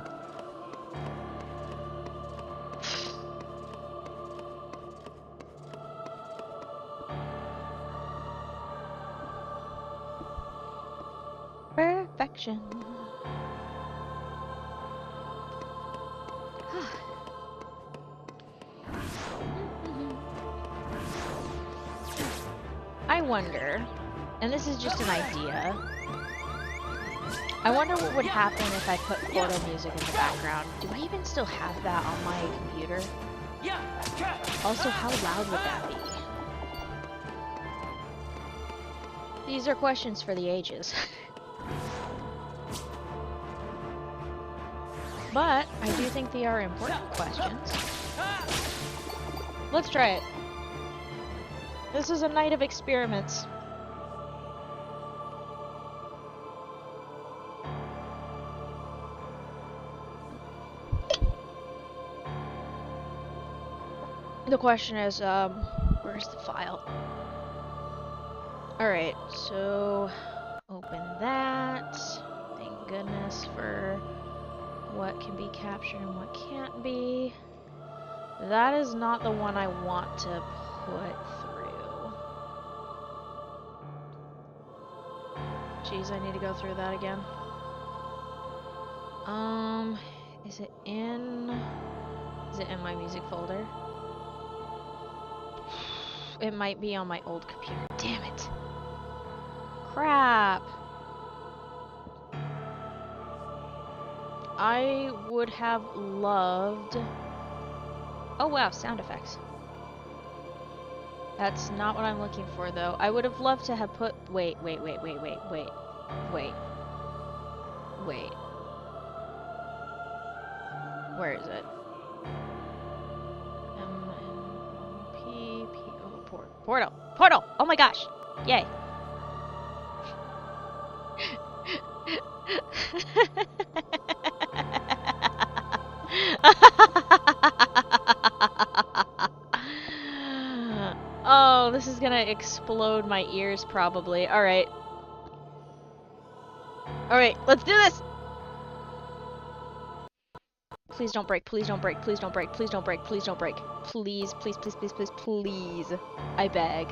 Perfection. I wonder, and this is just an idea, I wonder what would happen if I put Portal music in the background. Do I even still have that on my computer? Also, how loud would that be? These are questions for the ages. But I do think they are important questions. Let's try it. This is a night of experiments. The question is, where's the file? Alright, so open that. Thank goodness for what can be captured and what can't be. That is not the one I want to put through. Jeez, I need to go through that again. Is it in my music folder? It might be on my old computer. Damn it. Crap. I would have loved... Oh wow, sound effects. That's not what I'm looking for though. I would have loved to have put... Wait. Where is it? Portal! Oh my gosh! Yay! Oh, this is gonna explode my ears probably. Alright. Alright, let's do this! Please don't break, please don't break, please don't break, please don't break, please don't break. Please, please, please, please, please, please. I beg.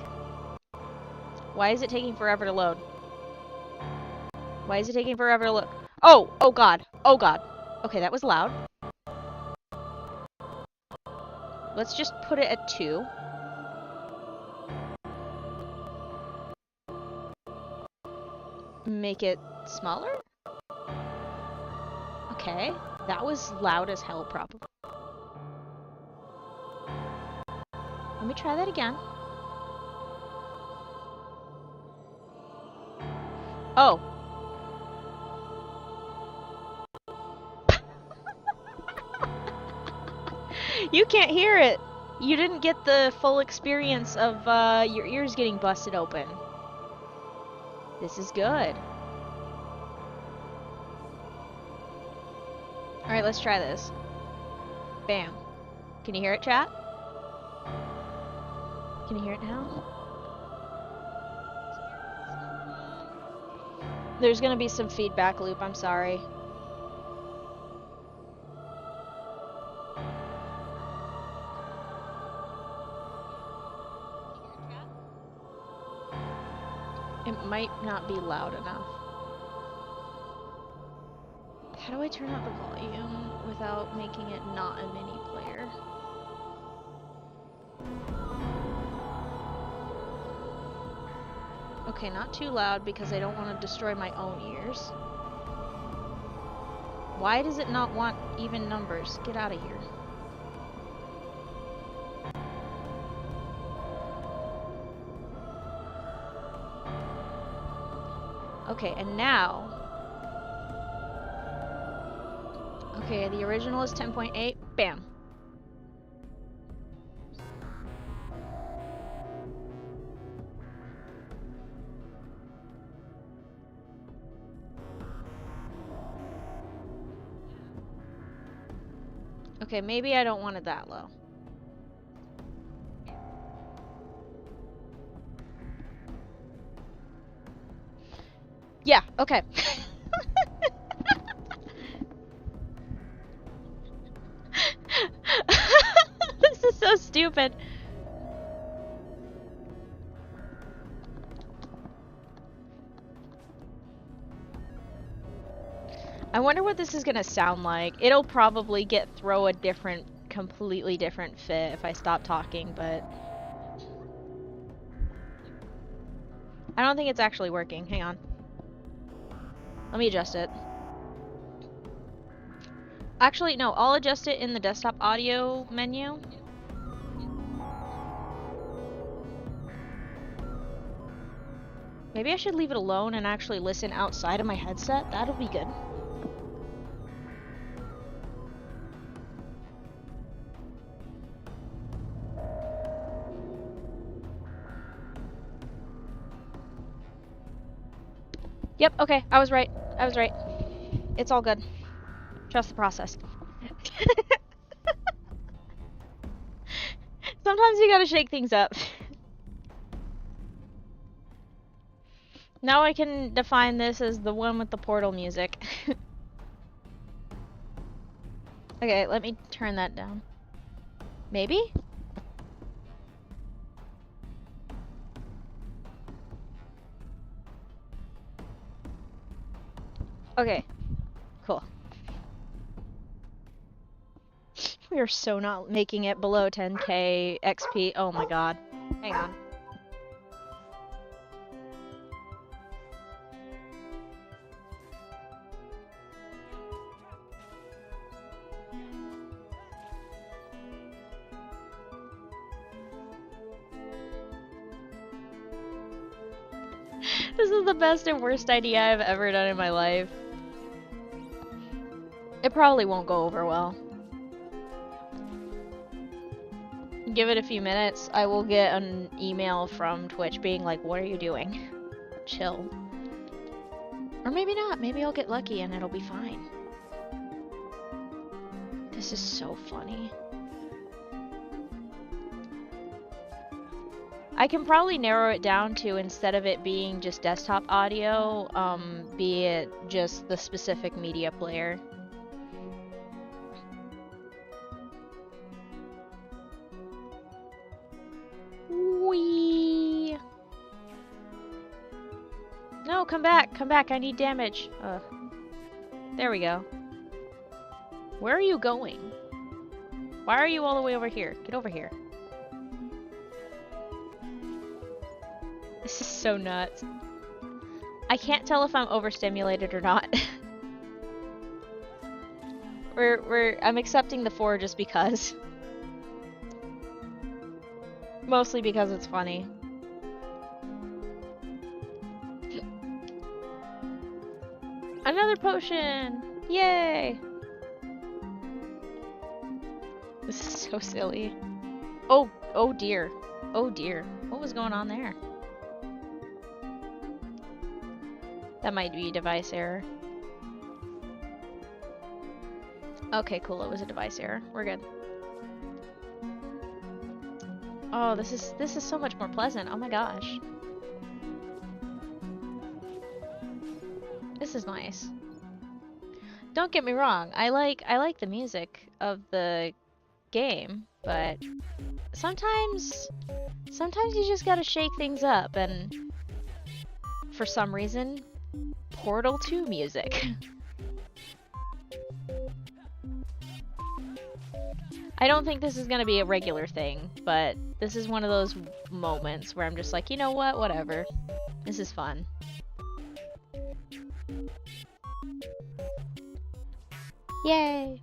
Why is it taking forever to load? Why is it taking forever to load? Oh! Oh god! Oh god! Okay, that was loud. Let's just put it at 2. Make it smaller? Okay. That was loud as hell, probably. Let me try that again. Oh. You can't hear it. You didn't get the full experience of your ears getting busted open. This is good. Alright, let's try this. Bam. Can you hear it, chat? Can you hear it now? There's gonna be some feedback loop, I'm sorry. It might not be loud enough. How do I turn up the volume without making it not a mini player? Okay, not too loud because I don't want to destroy my own ears. Why does it not want even numbers? Get out of here. Okay, and now... Okay, the original is 10.8. Bam. Okay, maybe I don't want it that low. Yeah, okay. This is so stupid. I wonder what this is gonna sound like. It'll probably throw a completely different fit if I stop talking, but... I don't think it's actually working. Hang on. Let me adjust it. Actually, no, I'll adjust it in the desktop audio menu. Maybe I should leave it alone and actually listen outside of my headset. That'll be good. Yep, okay, I was right. I was right. It's all good. Trust the process. Sometimes you gotta shake things up. Now I can define this as the one with the portal music. Okay, let me turn that down. Maybe? Okay, cool. We are so not making it below 10k XP. Oh my god. Hang on. This is the best and worst idea I've ever done in my life. It probably won't go over well. Give it a few minutes, I will get an email from Twitch being like, what are you doing? Chill. Or maybe not, maybe I'll get lucky and it'll be fine. This is so funny. I can probably narrow it down to, instead of it being just desktop audio, be it just the specific media player. Whee! No, come back, I need damage. There we go. Where are you going? Why are you all the way over here? Get over here. This is so nuts. I can't tell if I'm overstimulated or not. I'm accepting the 4 just because. Mostly because it's funny. Another potion! Yay! This is so silly. Oh dear. Oh dear. What was going on there? That might be a device error. Okay, cool. It was a device error. We're good. Oh, this is so much more pleasant. Oh my gosh. This is nice. Don't get me wrong. I like the music of the game, but sometimes you just gotta shake things up, and for some reason, Portal 2 music. I don't think this is gonna be a regular thing, but this is one of those moments where I'm just like, you know what, whatever. This is fun. Yay!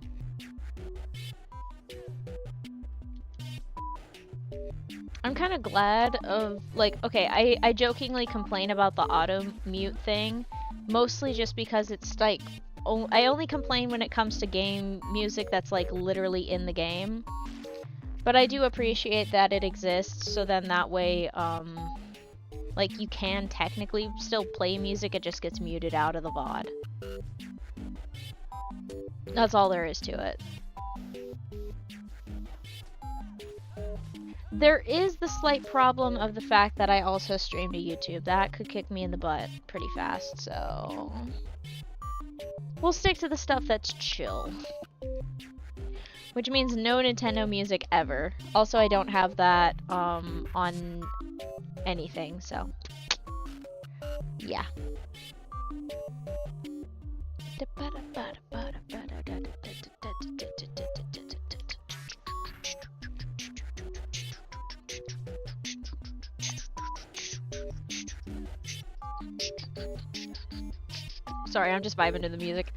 I'm kind of glad of, like, okay, I jokingly complain about the auto mute thing, mostly just because it's like, I only complain when it comes to game music that's like literally in the game. But I do appreciate that it exists, so then that way, like, you can technically still play music, it just gets muted out of the VOD. That's all there is to it. There is the slight problem of the fact that I also stream to YouTube. That could kick me in the butt pretty fast, so we'll stick to the stuff that's chill. Which means no Nintendo music ever. Also, I don't have that on anything, so yeah. Sorry, I'm just vibing to the music.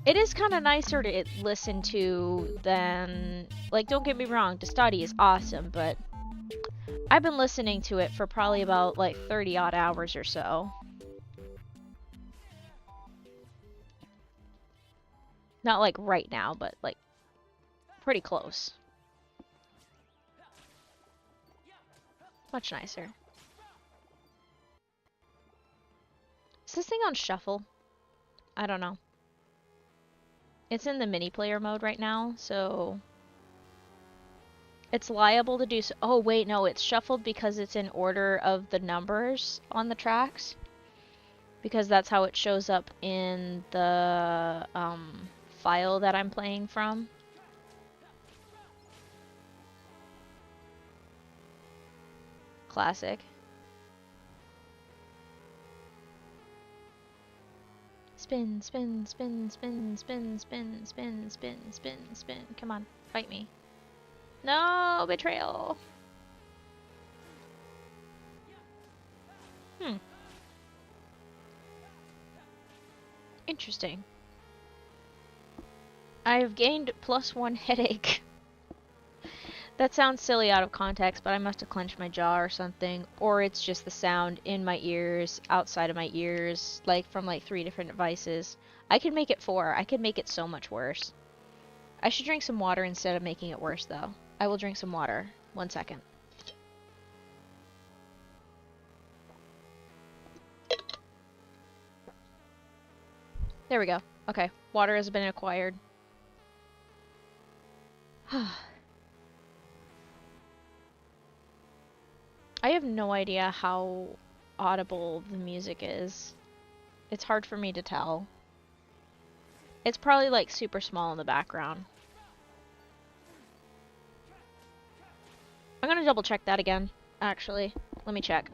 It is kind of nicer to listen to than, like, don't get me wrong, to study is awesome, but I've been listening to it for probably about like 30 odd hours or so. Not like right now, but like pretty close. Much nicer. Is this thing on shuffle? I don't know. It's in the mini player mode right now, so it's liable to do so. Oh wait, no, it's shuffled because it's in order of the numbers on the tracks. Because that's how it shows up in the file that I'm playing from. Classic. Spin, spin, spin, spin, spin, spin, spin, spin, spin, spin. Come on, fight me. No, betrayal. Interesting. I've gained +1 headache. That sounds silly out of context, but I must have clenched my jaw or something. Or it's just the sound in my ears, outside of my ears, like from like 3 different devices. I could make it 4. I could make it so much worse. I should drink some water instead of making it worse, though. I will drink some water. 1 second. There we go. Okay, water has been acquired. I have no idea how audible the music is. It's hard for me to tell. It's probably like super small in the background. I'm gonna double check that again, actually. Let me check.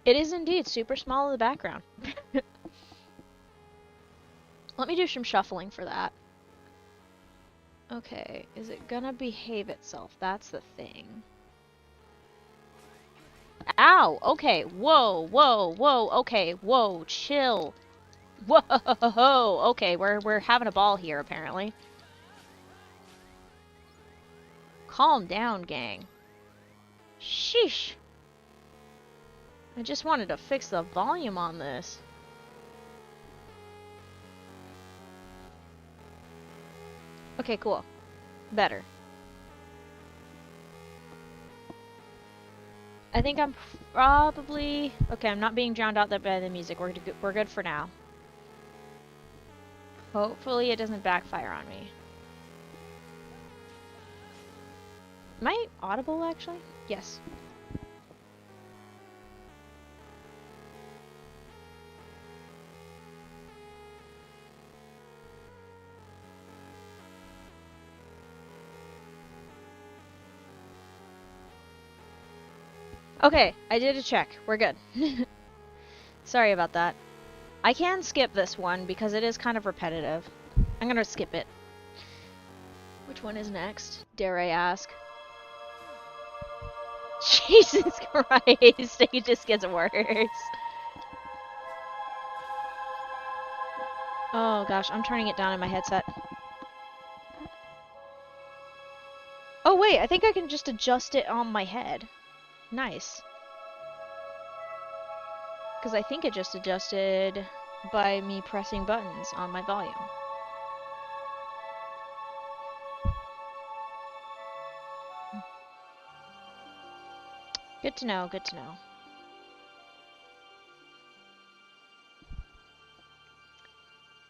It is indeed super small in the background. Let me do some shuffling for that. Okay, is it gonna behave itself? That's the thing. Ow! Okay, whoa, whoa, whoa, okay, whoa, chill. Whoa, okay, we're having a ball here, apparently. Calm down, gang. Sheesh. I just wanted to fix the volume on this. Okay, cool. Better. I think I'm probably... Okay, I'm not being drowned out by the music. We're good for now. Hopefully it doesn't backfire on me. Am I audible, actually? Yes. Okay, I did a check. We're good. Sorry about that. I can skip this one because it is kind of repetitive. I'm gonna skip it. Which one is next? Dare I ask? Jesus Christ, it just gets worse. Oh gosh, I'm turning it down in my headset. Oh wait, I think I can just adjust it on my head. Nice. Because I think it just adjusted by me pressing buttons on my volume. Good to know, good to know.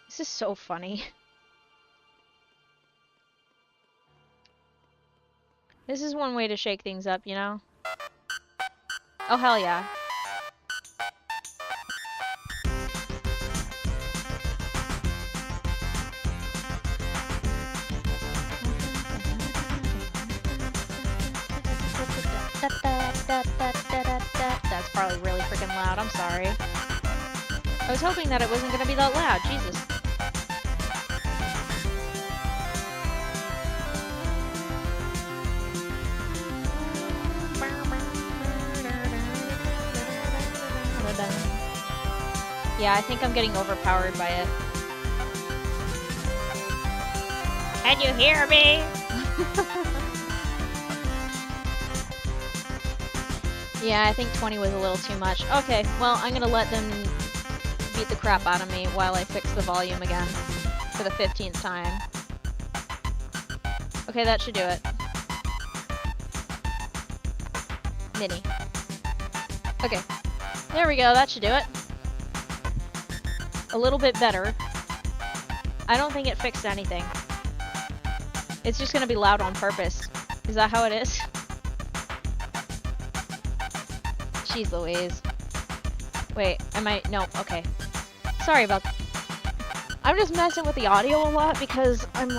This is so funny. This is one way to shake things up, you know? Oh, hell yeah. That's probably really freaking loud, I'm sorry. I was hoping that it wasn't gonna be that loud, Jesus. Yeah, I think I'm getting overpowered by it. Can you hear me? Yeah, I think 20 was a little too much. Okay, well, I'm gonna let them beat the crap out of me while I fix the volume again for the 15th time. Okay, that should do it. Mini. Okay. There we go, that should do it. A little bit better. I don't think it fixed anything. It's just gonna be loud on purpose. Is that how it is? Jeez Louise. Wait, am I? No, okay. Sorry about that. I'm just messing with the audio a lot because I'm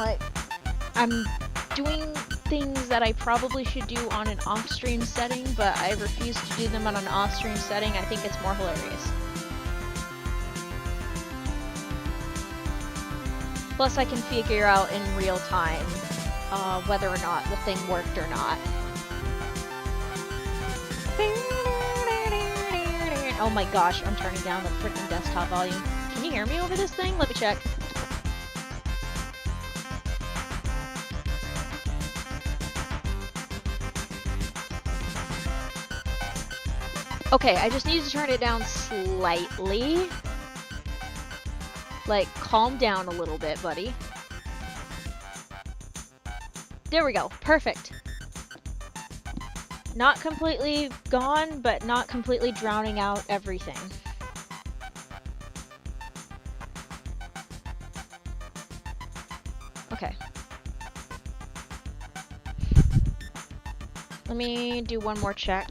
doing things that I probably should do on an off-stream setting, but I refuse to do them on an off-stream setting. I think it's more hilarious. Plus, I can figure out in real time whether or not the thing worked or not. Oh my gosh, I'm turning down the freaking desktop volume. Can you hear me over this thing? Let me check. Okay, I just need to turn it down slightly. Like, calm down a little bit, buddy. There we go. Perfect. Not completely gone, but not completely drowning out everything. Okay. Let me do one more check.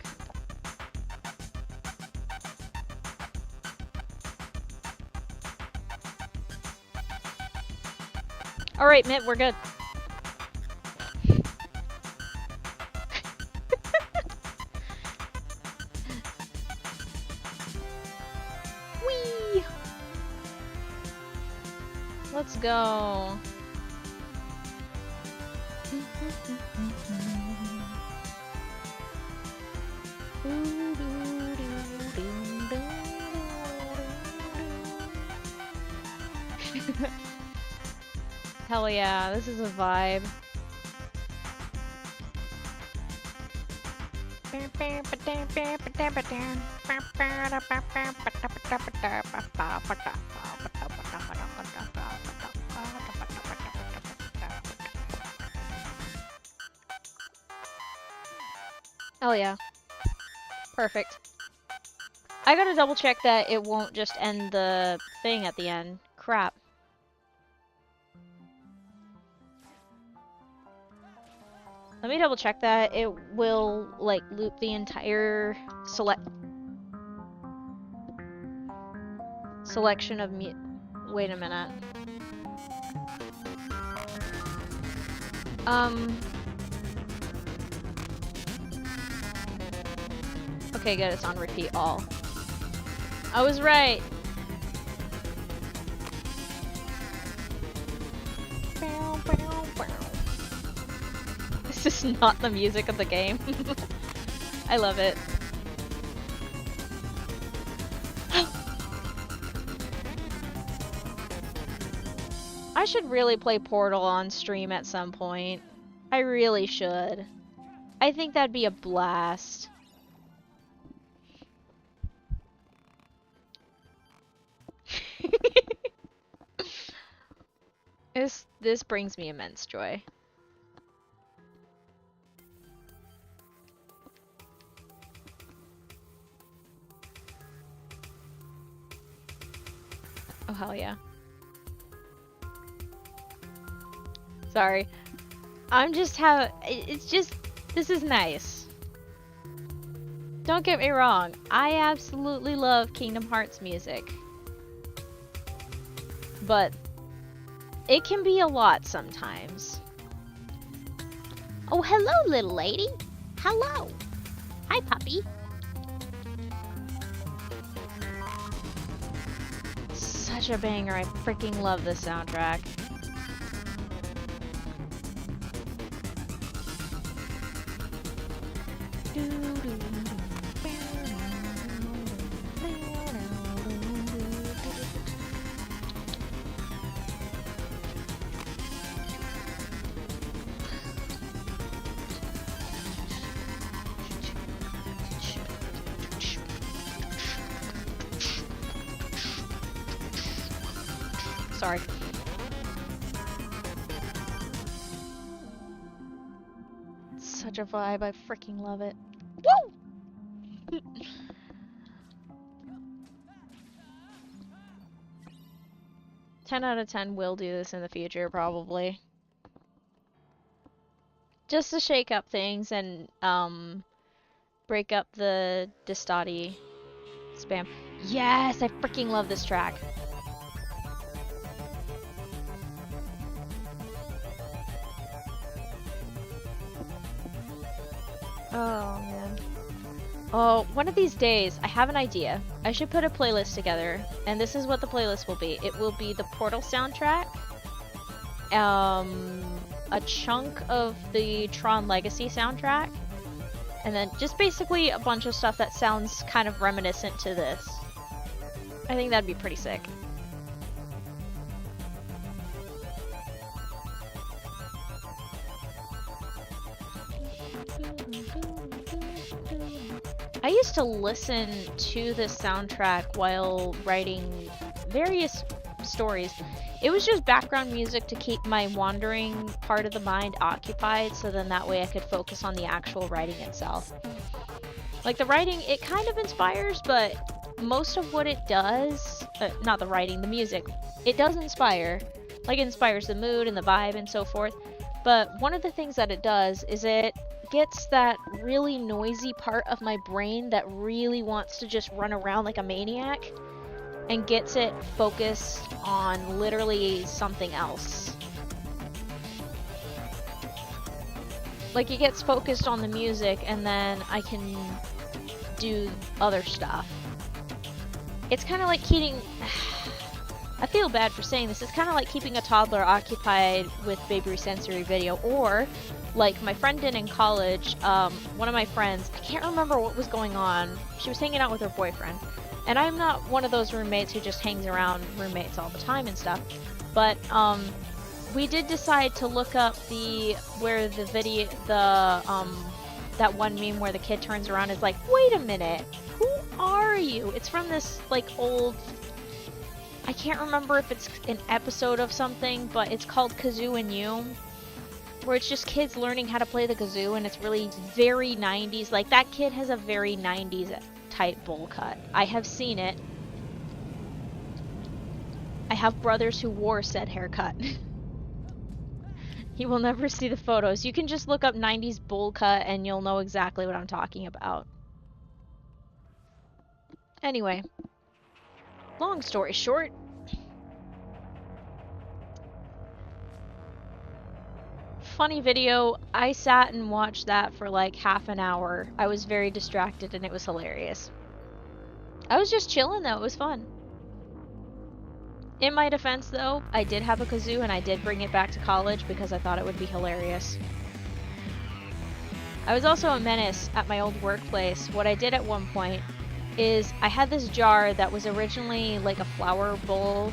Alright, Mitt, we're good. Whee! Let's go. Hell yeah, this is a vibe. Hell yeah. Perfect. I gotta double check that it won't just end the thing at the end. Crap. Let me double check that. It will, like, loop the entire selection of wait a minute. Okay, good, it's on repeat all. I was right! This is not the music of the game. I love it. I should really play Portal on stream at some point. I really should. I think that'd be a blast. This brings me immense joy. Oh, hell yeah. Sorry. I'm just it's just, this is nice. Don't get me wrong, I absolutely love Kingdom Hearts music. But it can be a lot sometimes. Oh, hello, little lady. Hello. Hi, puppy. Such a banger. I freaking love this soundtrack. Sorry. It's such a vibe. I freaking love it. Woo! 10 out of 10 will do this in the future, probably. Just to shake up things and, break up the Distati spam. Yes! I freaking love this track. Oh, man. Oh, one of these days, I have an idea. I should put a playlist together, and this is what the playlist will be. It will be the Portal soundtrack, a chunk of the Tron Legacy soundtrack, and then just basically a bunch of stuff that sounds kind of reminiscent to this. I think that'd be pretty sick. I used to listen to this soundtrack while writing various stories. It was just background music to keep my wandering part of the mind occupied, so then that way I could focus on the actual writing itself. Like the writing, it kind of inspires, but most of what it does, not the writing, the music, it does inspire. Like it inspires the mood and the vibe and so forth. But one of the things that it does is it gets that really noisy part of my brain that really wants to just run around like a maniac and gets it focused on literally something else. Like it gets focused on the music and then I can do other stuff. It's kind of like keeping... I feel bad for saying this. It's kind of like keeping a toddler occupied with Baby Sensory Video, or like my friend did in college. One of my friends, I can't remember what was going on. She was hanging out with her boyfriend, and I'm not one of those roommates who just hangs around roommates all the time and stuff. But we did decide to look up where the video, that one meme where the kid turns around and is like, "Wait a minute, who are you?" It's from this like old. I can't remember if it's an episode of something, but it's called Kazoo and You, where it's just kids learning how to play the kazoo, and it's really very 90s. Like, that kid has a very 90s type bowl cut. I have seen it. I have brothers who wore said haircut. You will never see the photos. You can just look up 90s bowl cut, and you'll know exactly what I'm talking about. Anyway. Long story short, funny video, I sat and watched that for like half an hour. I was very distracted and it was hilarious. I was just chilling though, it was fun. In my defense though, I did have a kazoo and I did bring it back to college because I thought it would be hilarious. I was also a menace at my old workplace. What I did at one point is I had this jar that was originally like a flower bowl,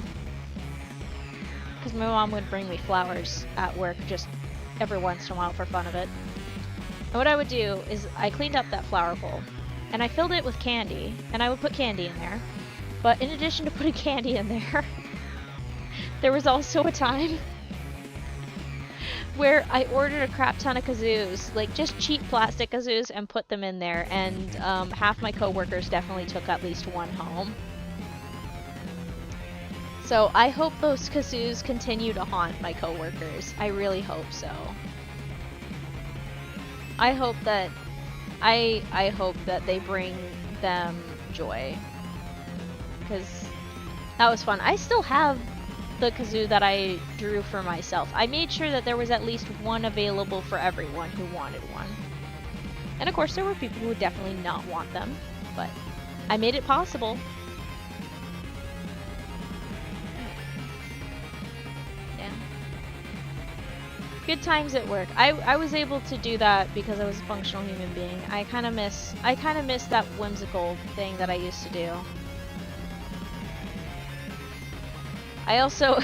because my mom would bring me flowers at work just every once in a while for fun of it. And what I would do is I cleaned up that flower bowl and I filled it with candy, and I would put candy in there. But in addition to putting candy in there, there was also a time where I ordered a crap ton of kazoos, like just cheap plastic kazoos, and put them in there, and half my coworkers definitely took at least one home. So I hope those kazoos continue to haunt my coworkers. I really hope so. I hope that they bring them joy, because that was fun. I still have the kazoo that I drew for myself. I made sure that there was at least one available for everyone who wanted one. And of course there were people who would definitely not want them, but I made it possible. Yeah. Good times at work. I was able to do that because I was a functional human being. I kind of miss that whimsical thing that I used to do. I also,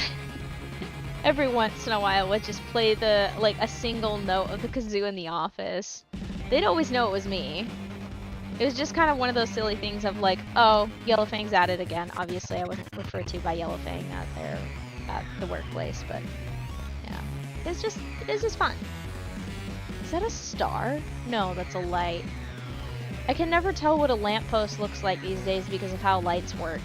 every once in a while, would just play a single note of the kazoo in the office. They'd always know it was me. It was just kind of one of those silly things of like, oh, Yellowfang's at it again. Obviously, I wasn't referred to by Yellowfang out there. at the workplace, but yeah. It is just fun. Is that a star? No, that's a light. I can never tell what a lamppost looks like these days because of how lights work.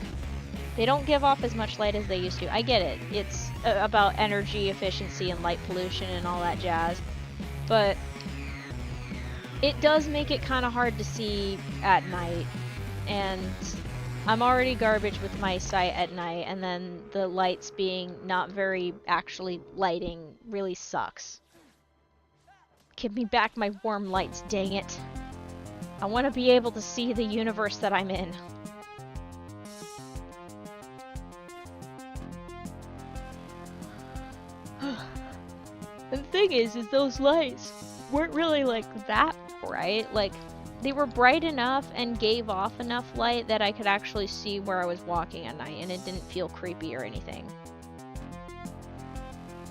They don't give off as much light as they used to. I get it. It's about energy efficiency and light pollution and all that jazz. But it does make it kind of hard to see at night. And I'm already garbage with my sight at night, and then the lights being not very actually lighting really sucks. Give me back my warm lights, dang it. I want to be able to see the universe that I'm in. And the thing is those lights weren't really like that bright. Like, they were bright enough and gave off enough light that I could actually see where I was walking at night, and it didn't feel creepy or anything.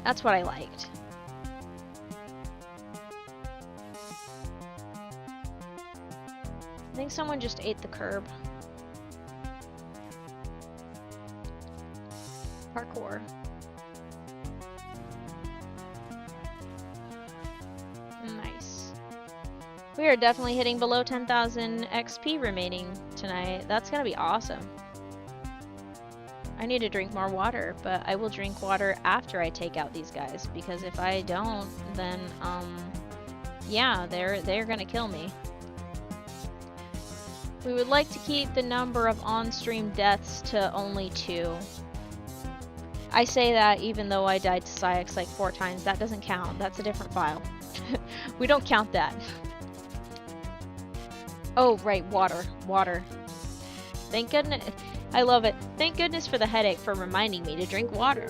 That's what I liked. I think someone just ate the curb. Parkour. Nice. We are definitely hitting below 10,000 XP remaining tonight. That's gonna be awesome. I need to drink more water, but I will drink water after I take out these guys, because if I don't, then, yeah, they're gonna kill me. We would like to keep the number of on-stream deaths to only 2. I say that even though I died to Syx like 4 times. That doesn't count. That's a different file. We don't count that. Oh, right, water. Water. Thank goodness. I love it. Thank goodness for the headache for reminding me to drink water.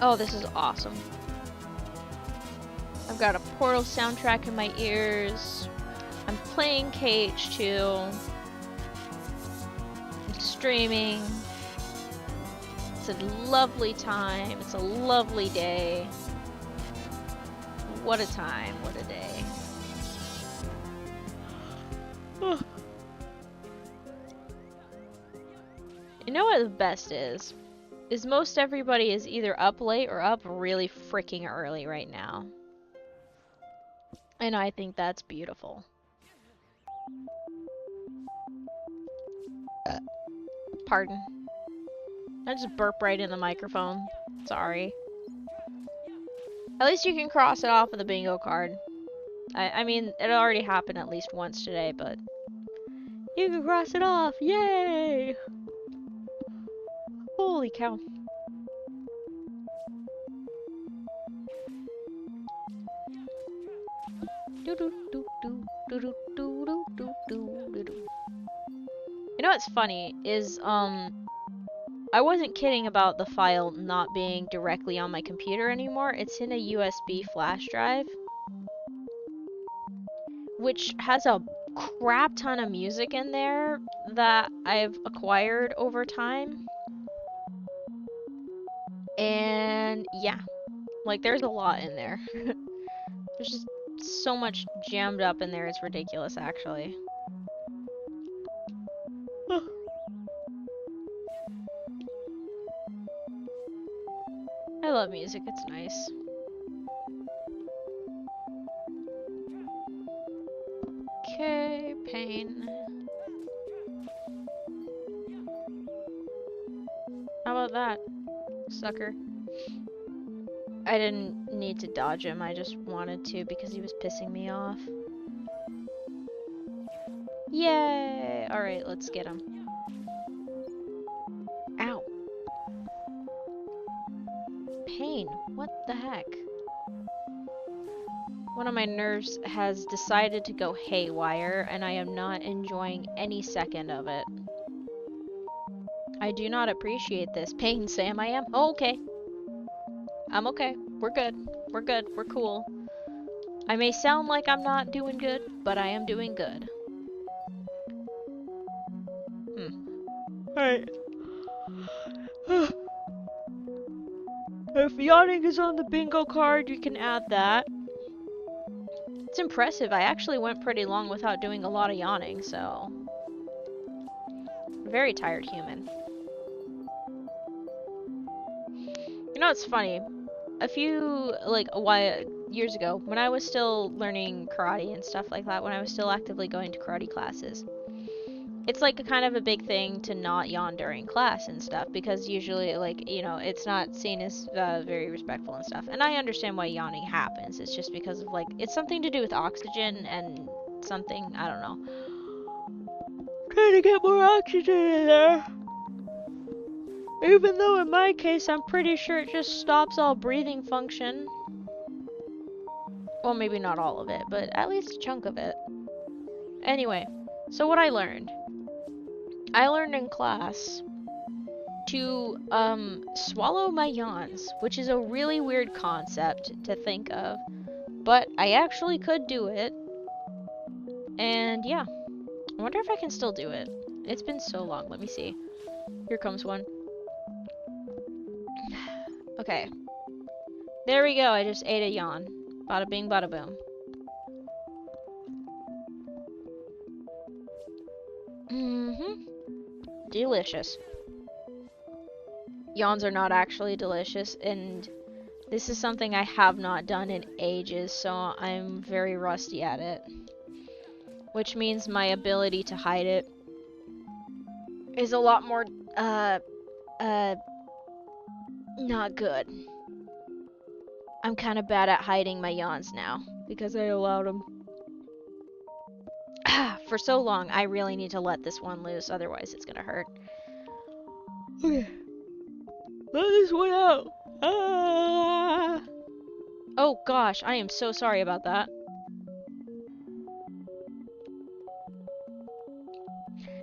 Oh, this is awesome. I've got a Portal soundtrack in my ears. I'm playing KH2. I'm streaming. It's a lovely time. It's a lovely day. What a time. What a day. You know what the best is? Most everybody is either up late or up really freaking early right now. And I think that's beautiful. Pardon. I just burped right in the microphone. Sorry. At least you can cross it off of the bingo card. I mean, it already happened at least once today, but you can cross it off! Yay! Holy cow. You know what's funny is, I wasn't kidding about the file not being directly on my computer anymore. It's in a USB flash drive, which has a crap ton of music in there that I've acquired over time. And yeah, like, there's a lot in there. There's just so much jammed up in there, it's ridiculous, actually. I love music, it's nice. Okay, pain. How about that, sucker? I didn't need to dodge him, I just wanted to because he was pissing me off. Yay! Alright, let's get him. Ow. Pain, what the heck? One of my nerves has decided to go haywire, and I am not enjoying any second of it. I do not appreciate this. Pain, Sam, I am? Oh, okay. I'm okay. We're good. We're good. We're cool. I may sound like I'm not doing good, but I am doing good. Alright. If yawning is on the bingo card, you can add that. It's impressive. I actually went pretty long without doing a lot of yawning, so... Very tired human. You know, it's funny. A few, like, a while, years ago, when I was still learning karate and stuff like that, when I was still actively going to karate classes, it's like a kind of a big thing to not yawn during class and stuff, because usually, like, you know, it's not seen as very respectful and stuff. And I understand why yawning happens. It's just because of, like, it's something to do with oxygen and something, I don't know. Trying to get more oxygen in there. Even though in my case, I'm pretty sure it just stops all breathing function. Well, maybe not all of it, but at least a chunk of it. Anyway, so what I learned in class to swallow my yawns, which is a really weird concept to think of, but I actually could do it. And yeah, I wonder if I can still do it. It's been so long. Let me see. Here comes one. Okay. There we go. I just ate a yawn. Bada bing, bada boom. Delicious. Yawns are not actually delicious, and this is something I have not done in ages, so I'm very rusty at it. Which means my ability to hide it is a lot more, not good. I'm kind of bad at hiding my yawns now, because I allowed them. For so long, I really need to let this one loose, otherwise it's gonna hurt. Okay. Let this one out! Ah! Oh gosh, I am so sorry about that.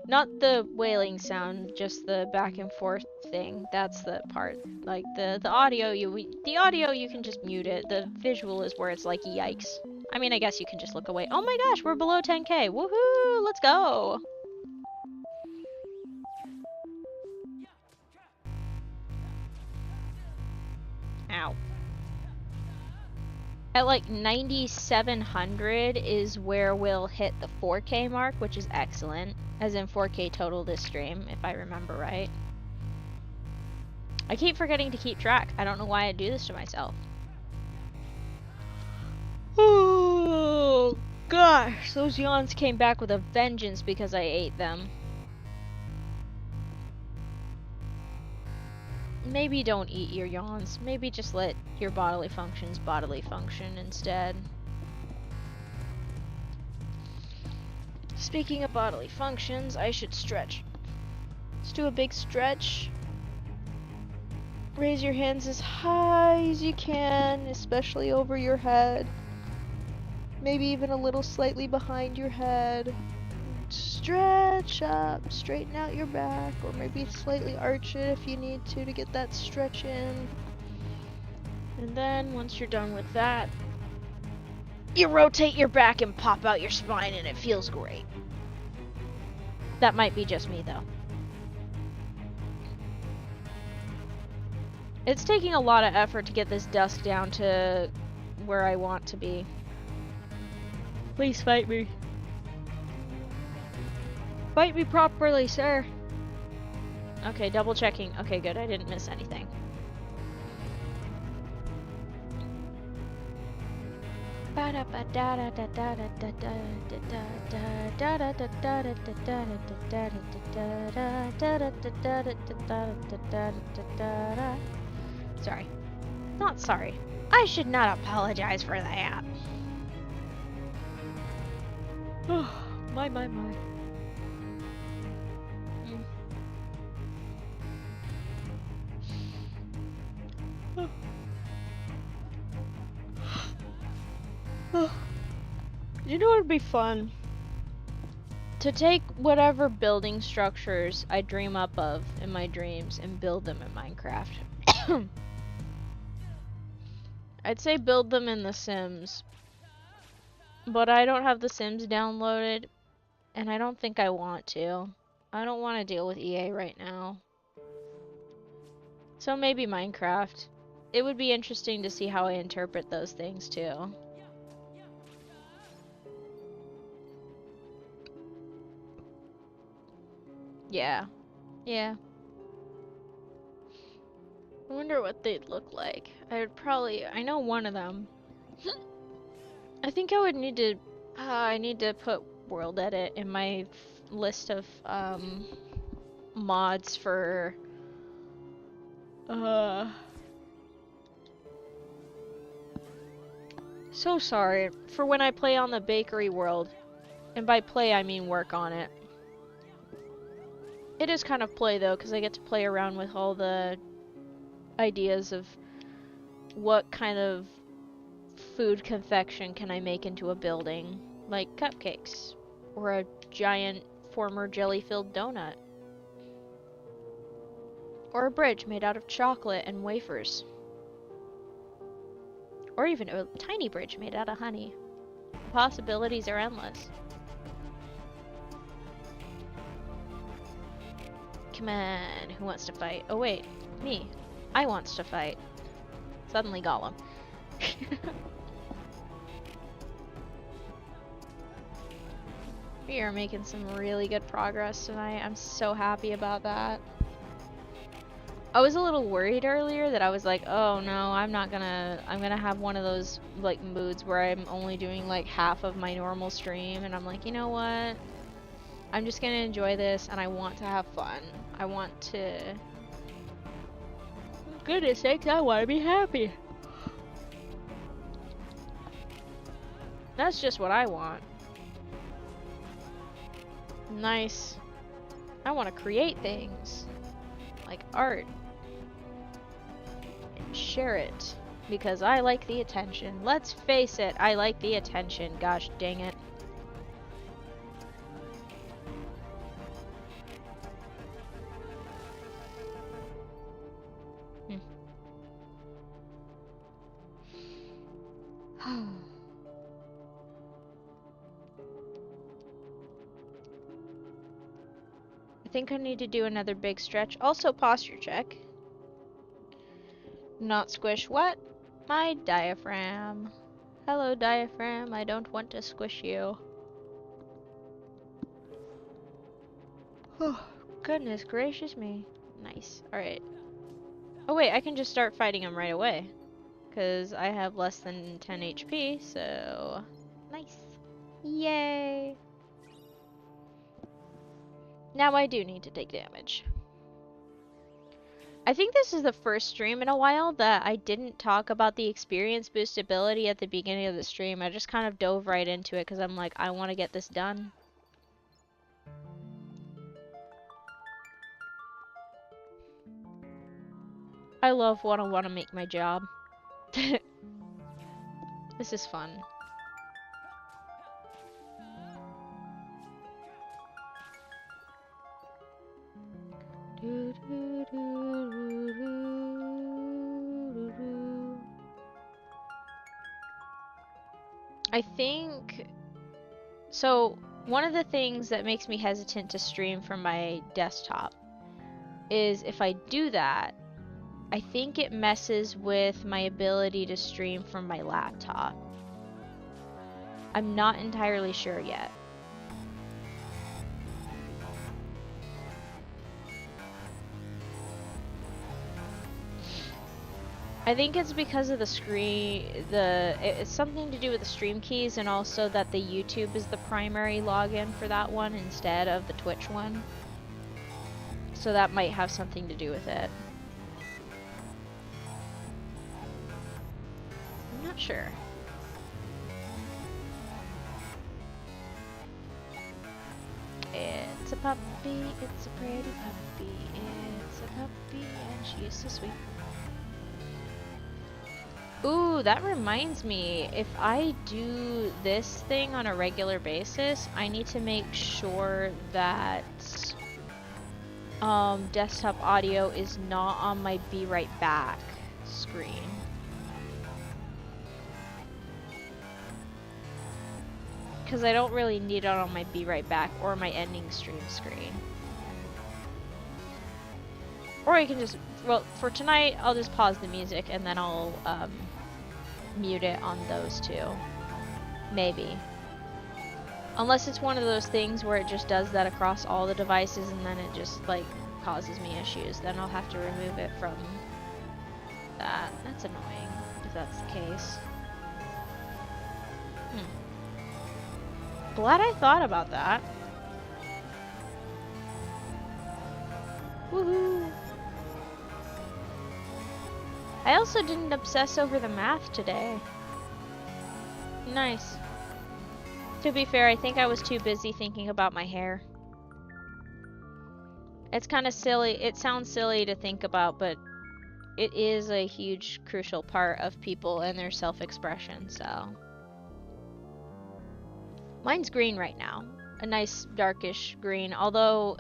Not the wailing sound, just the back and forth thing. That's the part. Like the audio, the audio you can just mute it. The visual is where it's like yikes. I mean, I guess you can just look away. Oh my gosh, we're below 10k. Woohoo! Let's go. Ow. At like 9,700 is where we'll hit the 4K mark, which is excellent. As in 4K total this stream, if I remember right. I keep forgetting to keep track. I don't know why I do this to myself. Oh gosh, those yawns came back with a vengeance because I ate them. Maybe don't eat your yawns. Maybe just let your bodily functions function instead. Speaking of bodily functions, I should stretch. Let's do a big stretch. Raise your hands as high as you can, especially over your head. Maybe even a little slightly behind your head. Stretch up, straighten out your back, or maybe slightly arch it if you need to get that stretch in. And then, once you're done with that, you rotate your back and pop out your spine, and it feels great. That might be just me, though. It's taking a lot of effort to get this dusk down to where I want to be. Please fight me. Fight me properly, sir. Okay, double checking. Okay, good. I didn't miss anything. Sorry. Not sorry. I should not apologize for that. My. You know what would be fun? To take whatever building structures I dream up of in my dreams and build them in Minecraft. I'd say build them in The Sims. But I don't have The Sims downloaded, and I don't think I want to. I don't want to deal with EA right now. So maybe Minecraft. it would be interesting to see how I interpret those things too. Yeah. Yeah. I wonder what they'd look like. I know one of them. I think I would need to, I need to put world edit in my list of, mods for, so sorry, for when I play on the bakery world. And by play, I mean work on it. It is kind of play though, because I get to play around with all the ideas of what kind of food confection can I make into a building, like cupcakes, or a giant former jelly-filled donut, or a bridge made out of chocolate and wafers, or even a tiny bridge made out of honey. The possibilities are endless. Come on, who wants to fight? Oh wait, me. I wants to fight. Suddenly Gollum. We are making some really good progress tonight. I'm so happy about that. I was a little worried earlier that I was like, oh no, I'm gonna have one of those like moods where I'm only doing like half of my normal stream, and I'm like, you know what? I'm just gonna enjoy this, and I want to have fun. I want to... For goodness sakes, I want to be happy. That's just what I want. Nice. I want to create things. Like art. And share it. Because I like the attention. Let's face it, I like the attention. Gosh dang it. I think I need to do another big stretch. Also, posture check. Not squish what? My diaphragm. Hello, diaphragm. I don't want to squish you. Oh, goodness gracious me. Nice. Alright. Oh wait, I can just start fighting him right away. Because I have less than 10 HP, so... Nice. Yay! Now I do need to take damage. I think this is the first stream in a while that I didn't talk about the experience boost ability at the beginning of the stream. I just kind of dove right into it because I'm like, I want to get this done. I love what I want to make my job. This is fun. I think... So, one of the things that makes me hesitant to stream from my desktop is if I do that, I think it messes with my ability to stream from my laptop. I'm not entirely sure yet. I think it's because of the screen, it's something to do with the stream keys, and also that the YouTube is the primary login for that one instead of the Twitch one. So that might have something to do with it. I'm not sure. It's a puppy, it's a pretty puppy, it's a puppy and she is so sweet. Ooh, that reminds me, if I do this thing on a regular basis, I need to make sure that desktop audio is not on my Be Right Back screen. Because I don't really need it on my Be Right Back or my ending stream screen. Or I can just, well, for tonight, I'll just pause the music and then I'll mute it on those two. Maybe. Unless it's one of those things where it just does that across all the devices and then it just, like, causes me issues. Then I'll have to remove it from that. That's annoying, if that's the case. Glad I thought about that. Woohoo! I also didn't obsess over the math today. Nice. To be fair, I think I was too busy thinking about my hair. It's kind of silly. It sounds silly to think about, but it is a huge, crucial part of people and their self-expression, so. Mine's green right now. A nice darkish green, although,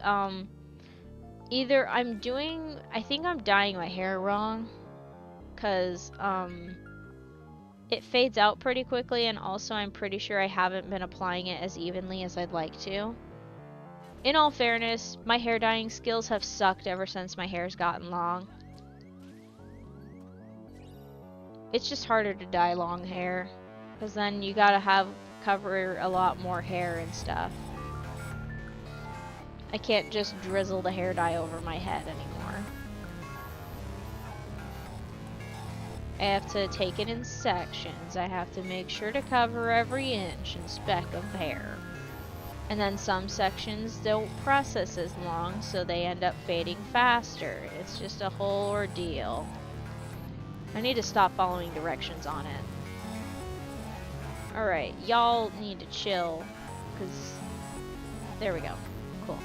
either I think I'm dyeing my hair wrong, because, it fades out pretty quickly, and also I'm pretty sure I haven't been applying it as evenly as I'd like to. In all fairness, my hair dyeing skills have sucked ever since my hair's gotten long. It's just harder to dye long hair, because then you gotta cover a lot more hair and stuff. I can't just drizzle the hair dye over my head anymore. I have to take it in sections. I have to make sure to cover every inch and speck of hair. And then some sections don't process as long, so they end up fading faster. It's just a whole ordeal. I need to stop following directions on it. Alright, y'all need to chill, because there we go. Cool.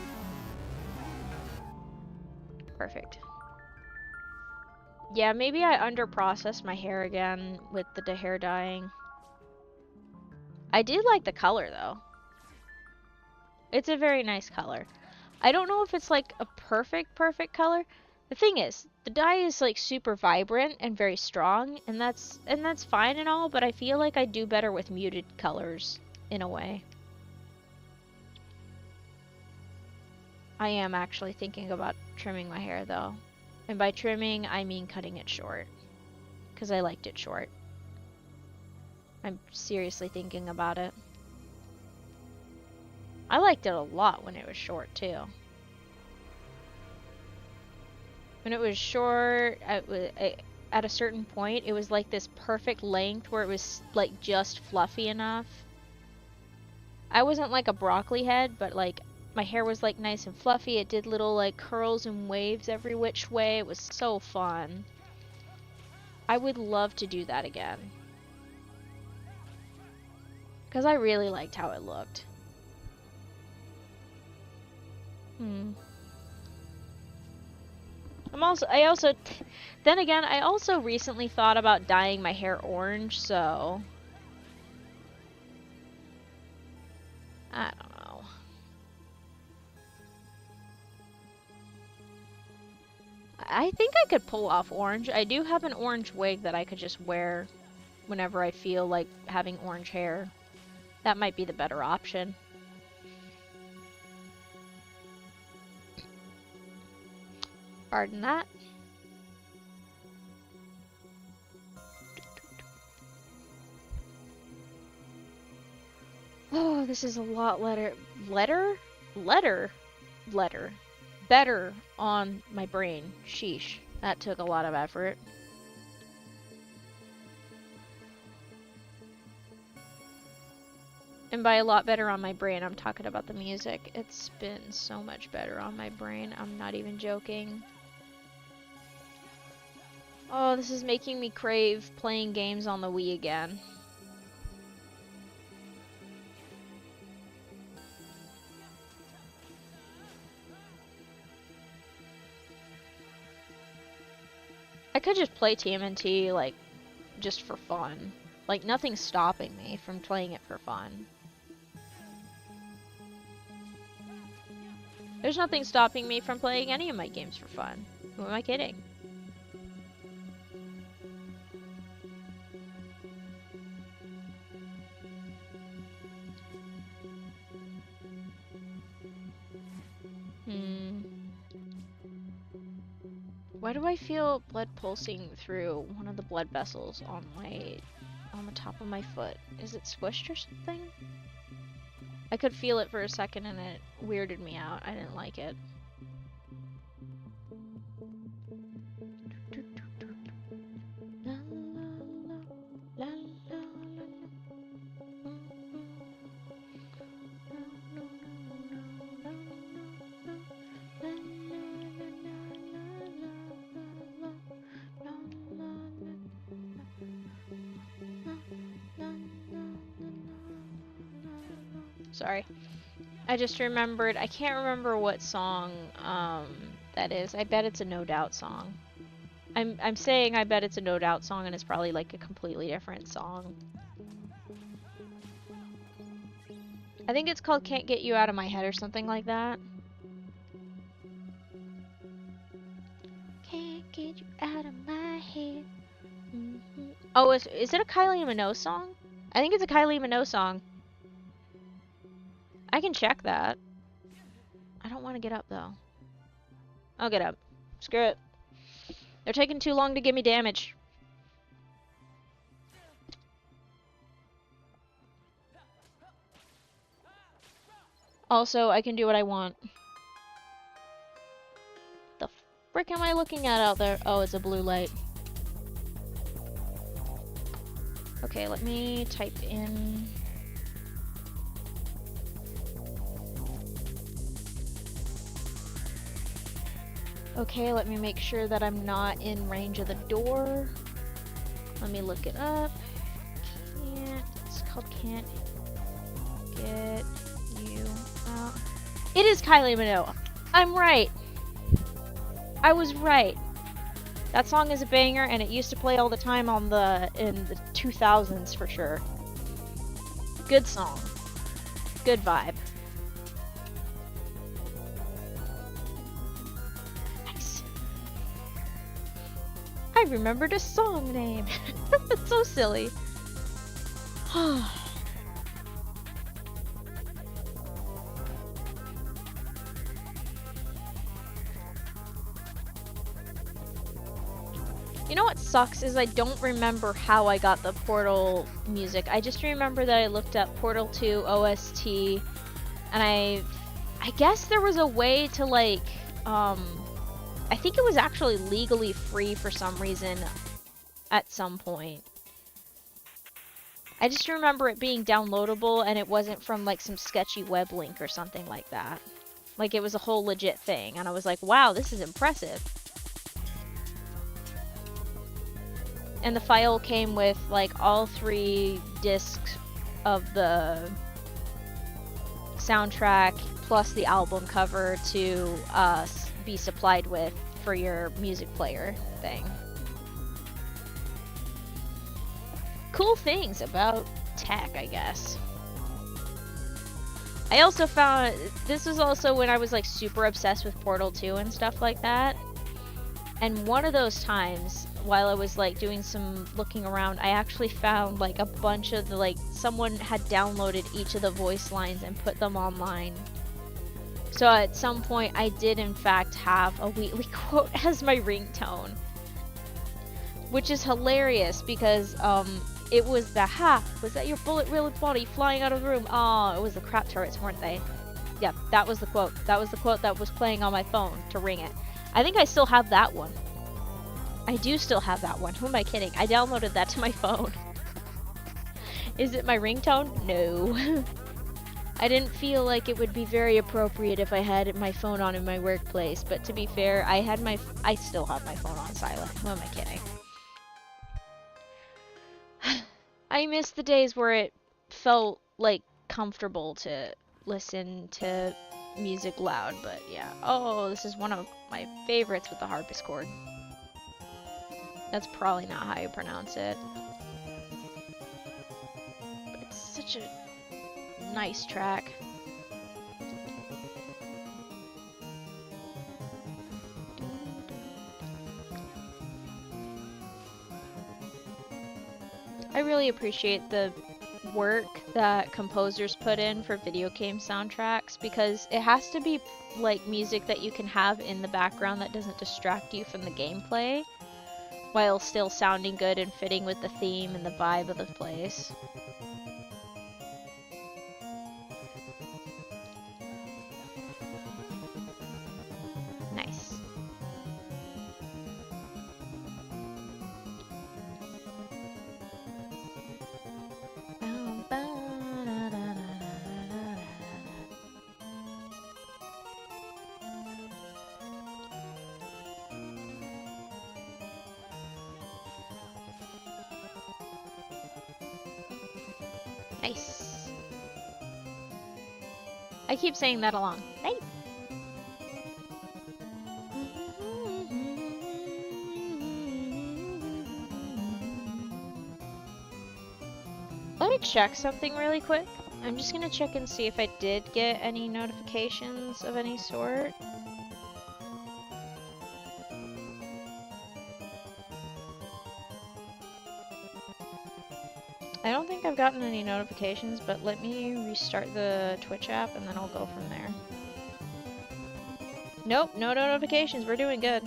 Perfect. Yeah, maybe I underprocessed my hair again with the hair dyeing. I did like the color, though. It's a very nice color. I don't know if it's like a perfect color. The thing is, the dye is like super vibrant and very strong, and that's fine and all, but I feel like I do better with muted colors in a way. I am actually thinking about trimming my hair though. And by trimming, I mean cutting it short. Because I liked it short. I'm seriously thinking about it. I liked it a lot when it was short, too. When it was short, at a certain point, it was like this perfect length where it was like just fluffy enough. I wasn't like a broccoli head, but like my hair was like nice and fluffy. It did little like curls and waves every which way. It was so fun. I would love to do that again. Because I really liked how it looked. Then again, I also recently thought about dyeing my hair orange, so I don't know. I think I could pull off orange. I do have an orange wig that I could just wear whenever I feel like having orange hair. That might be the better option. Pardon that. Oh, this is a lot better on my brain. Sheesh. That took a lot of effort. And by a lot better on my brain, I'm talking about the music. It's been so much better on my brain. I'm not even joking. Oh, this is making me crave playing games on the Wii again. I could just play TMNT, like, just for fun. Like, nothing's stopping me from playing it for fun. There's nothing stopping me from playing any of my games for fun. Who am I kidding? Why do I feel blood pulsing through one of the blood vessels on the top of my foot? Is it squished or something? I could feel it for a second and it weirded me out. I didn't like it. Sorry. I just remembered, I can't remember what song that is. I bet it's a No Doubt song. I'm saying I bet it's a No Doubt song and it's probably like a completely different song. I think it's called Can't Get You Out of My Head or something like that. Can't get you out of my head. Oh, is it a Kylie Minogue song? I think it's a Kylie Minogue song. I can check that. I don't want to get up, though. I'll get up. Screw it. They're taking too long to give me damage. Also, I can do what I want. The frick am I looking at out there? Oh, it's a blue light. Okay, let me type in... Okay, let me make sure that I'm not in range of the door. Let me look it up. It's called Can't Get You Out. It is Kylie Minogue. I'm right. I was right. That song is a banger and it used to play all the time on in the 2000s for sure. Good song. Good vibe. I remembered a song name. That's so silly. You know what sucks is I don't remember how I got the Portal music. I just remember that I looked up Portal 2 OST and I guess there was a way to like I think it was actually legally free for some reason at some point. I just remember it being downloadable and it wasn't from like some sketchy web link or something like that. Like it was a whole legit thing and I was like, wow, this is impressive. And the file came with like all 3 discs of the soundtrack plus the album cover to be supplied with for your music player thing. Cool things about tech, I guess. I also found, this was also when I was like super obsessed with Portal 2 and stuff like that. And one of those times, while I was like doing some looking around, I actually found like a bunch of the like, someone had downloaded each of the voice lines and put them online. So at some point I did in fact have a Wheatley quote as my ringtone. Which is hilarious because it was the was that your bullet-wielded body flying out of the room? Oh, it was the crap turrets, weren't they? Yeah, that was the quote. That was the quote that was playing on my phone to ring it. I think I still have that one. I do still have that one. Who am I kidding? I downloaded that to my phone. Is it my ringtone? No. I didn't feel like it would be very appropriate if I had my phone on in my workplace, but to be fair, I still have my phone on silent. Who am I kidding? I miss the days where it felt like comfortable to listen to music loud, but yeah. Oh, this is one of my favorites with the harpsichord. That's probably not how you pronounce it. But it's such a nice track. I really appreciate the work that composers put in for video game soundtracks, because it has to be like music that you can have in the background that doesn't distract you from the gameplay, while still sounding good and fitting with the theme and the vibe of the place. Nice. Nice. I keep saying that along. Nice. Let me check something really quick. I'm just gonna check and see if I did get any notifications of any sort. I don't think I've gotten any notifications, but let me restart the Twitch app and then I'll go from there. Nope, no notifications. We're doing good.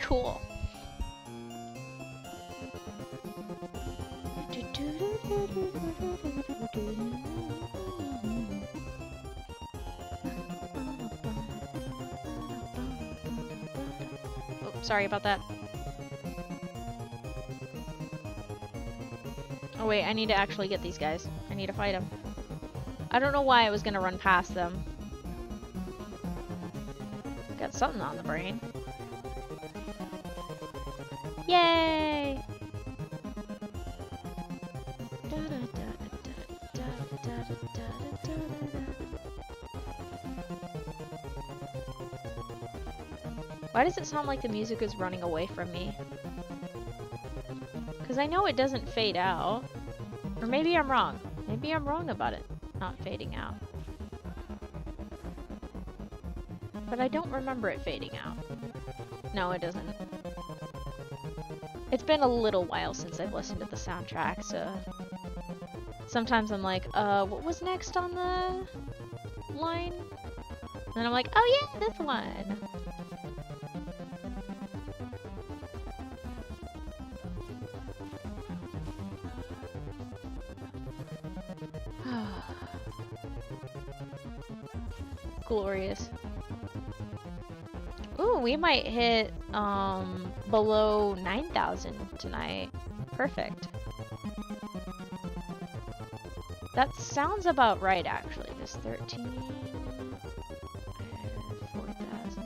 Cool. Oh, sorry about that. Oh wait, I need to actually get these guys. I need to fight them. I don't know why I was gonna run past them. Got something on the brain. Yay! Why does it sound like the music is running away from me? Because I know it doesn't fade out. Or maybe I'm wrong. Maybe I'm wrong about it not fading out. But I don't remember it fading out. No, it doesn't. It's been a little while since I've listened to the soundtrack, so sometimes I'm like, what was next on the line? And then I'm like, oh yeah, this one. Glorious. Ooh, we might hit below 9,000 tonight. Perfect. That sounds about right, actually. This 13... 4,000.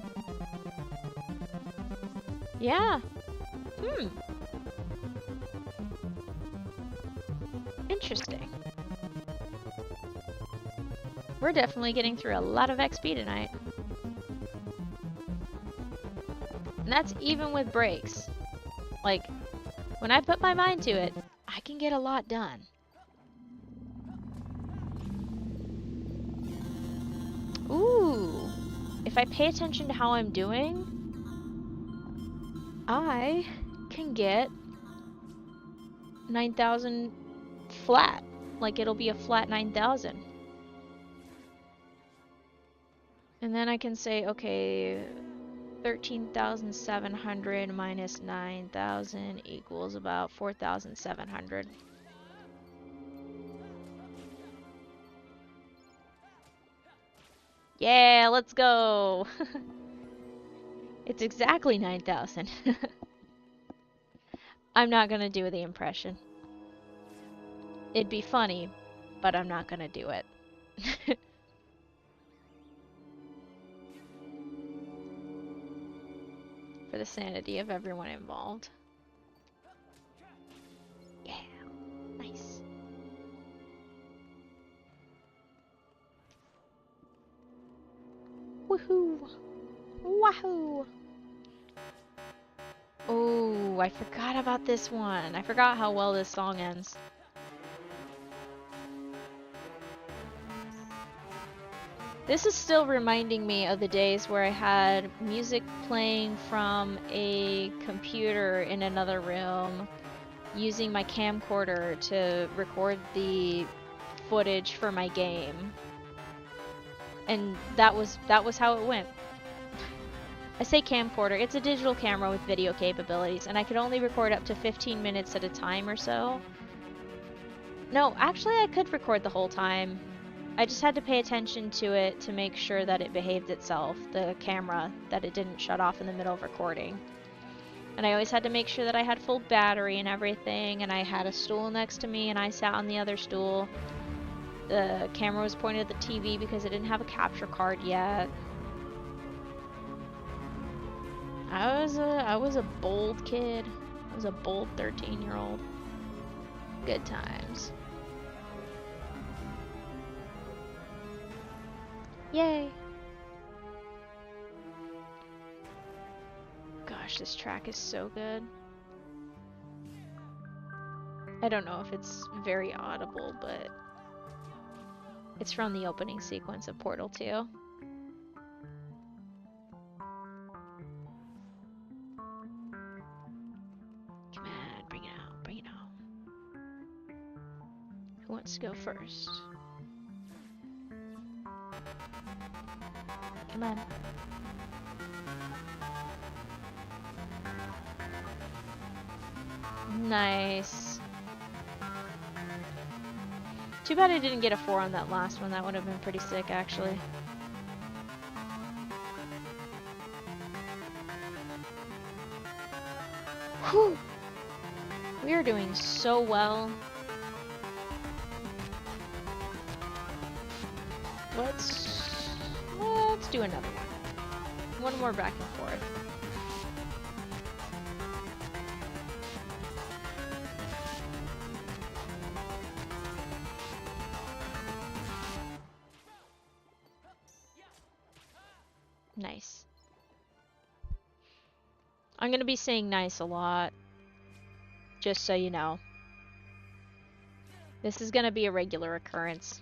Yeah. Interesting. We're definitely getting through a lot of XP tonight. And that's even with breaks. Like, when I put my mind to it, I can get a lot done. Ooh. If I pay attention to how I'm doing, I can get 9,000 flat. Like, it'll be a flat 9,000. And then I can say, okay, 13,700 minus 9,000 equals about 4,700. Yeah, let's go! It's exactly 9,000. I'm not gonna do the impression. It'd be funny, but I'm not gonna do it. For the sanity of everyone involved. Yeah, nice. Woohoo! Wahoo! Oh, I forgot about this one. I forgot how well this song ends. This is still reminding me of the days where I had music playing from a computer in another room, using my camcorder to record the footage for my game. And that was how it went. I say camcorder, it's a digital camera with video capabilities, and I could only record up to 15 minutes at a time or so. No, actually I could record the whole time. I just had to pay attention to it to make sure that it behaved itself, the camera, that it didn't shut off in the middle of recording. And I always had to make sure that I had full battery and everything, and I had a stool next to me and I sat on the other stool. The camera was pointed at the TV because it didn't have a capture card yet. I was a bold kid. I was a bold 13-year-old. Good times. Yay! Gosh, this track is so good. I don't know if it's very audible, but it's from the opening sequence of Portal 2. Come on, bring it on, bring it on. Who wants to go first? Come on. Nice. Too bad I didn't get a 4 on that last one. That would have been pretty sick, actually. Whew! We are doing so well. Let's do another one. One more back and forth. Nice. I'm gonna be saying nice a lot, just so you know. This is gonna be a regular occurrence.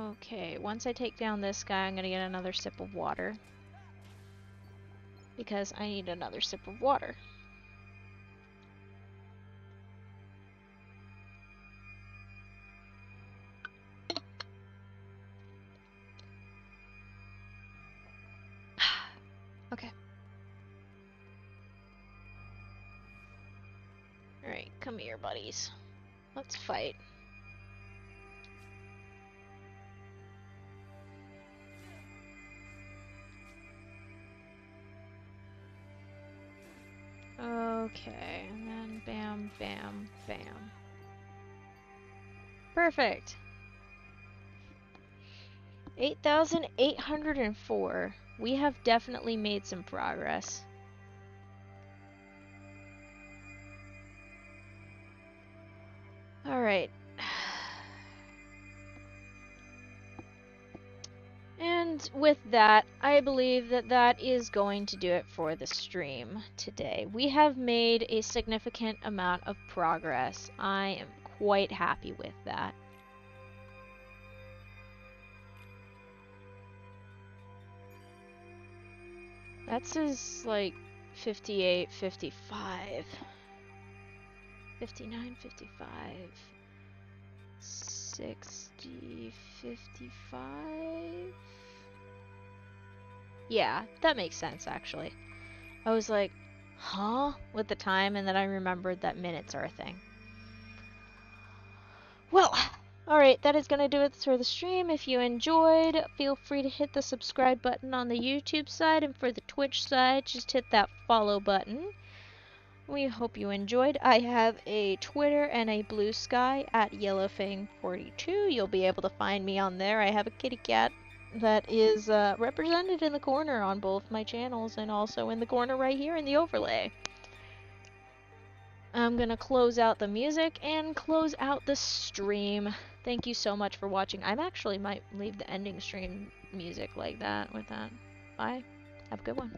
Okay, once I take down this guy, I'm gonna get another sip of water. Because I need another sip of water. Okay. Alright, come here, buddies. Let's fight. Okay, and then bam, bam, bam. Perfect. 8,804. We have definitely made some progress. Alright. And with that, I believe that that is going to do it for the stream today. We have made a significant amount of progress. I am quite happy with that. That says like 58, 55, 59, 55, 60, 55. Yeah, that makes sense actually. I was like, huh? With the time, and then I remembered that minutes are a thing. Well, alright, that is going to do it for the stream. If you enjoyed, feel free to hit the subscribe button on the YouTube side, and for the Twitch side, just hit that follow button. We hope you enjoyed. I have a Twitter and a Blue Sky at Yellowfang42. You'll be able to find me on there. I have a kitty cat that is represented in the corner on both my channels, and also in the corner right here in the overlay. I'm gonna close out the music and close out the stream. Thank you so much for watching. I actually might leave the ending stream music like that with that. Bye. Have a good one.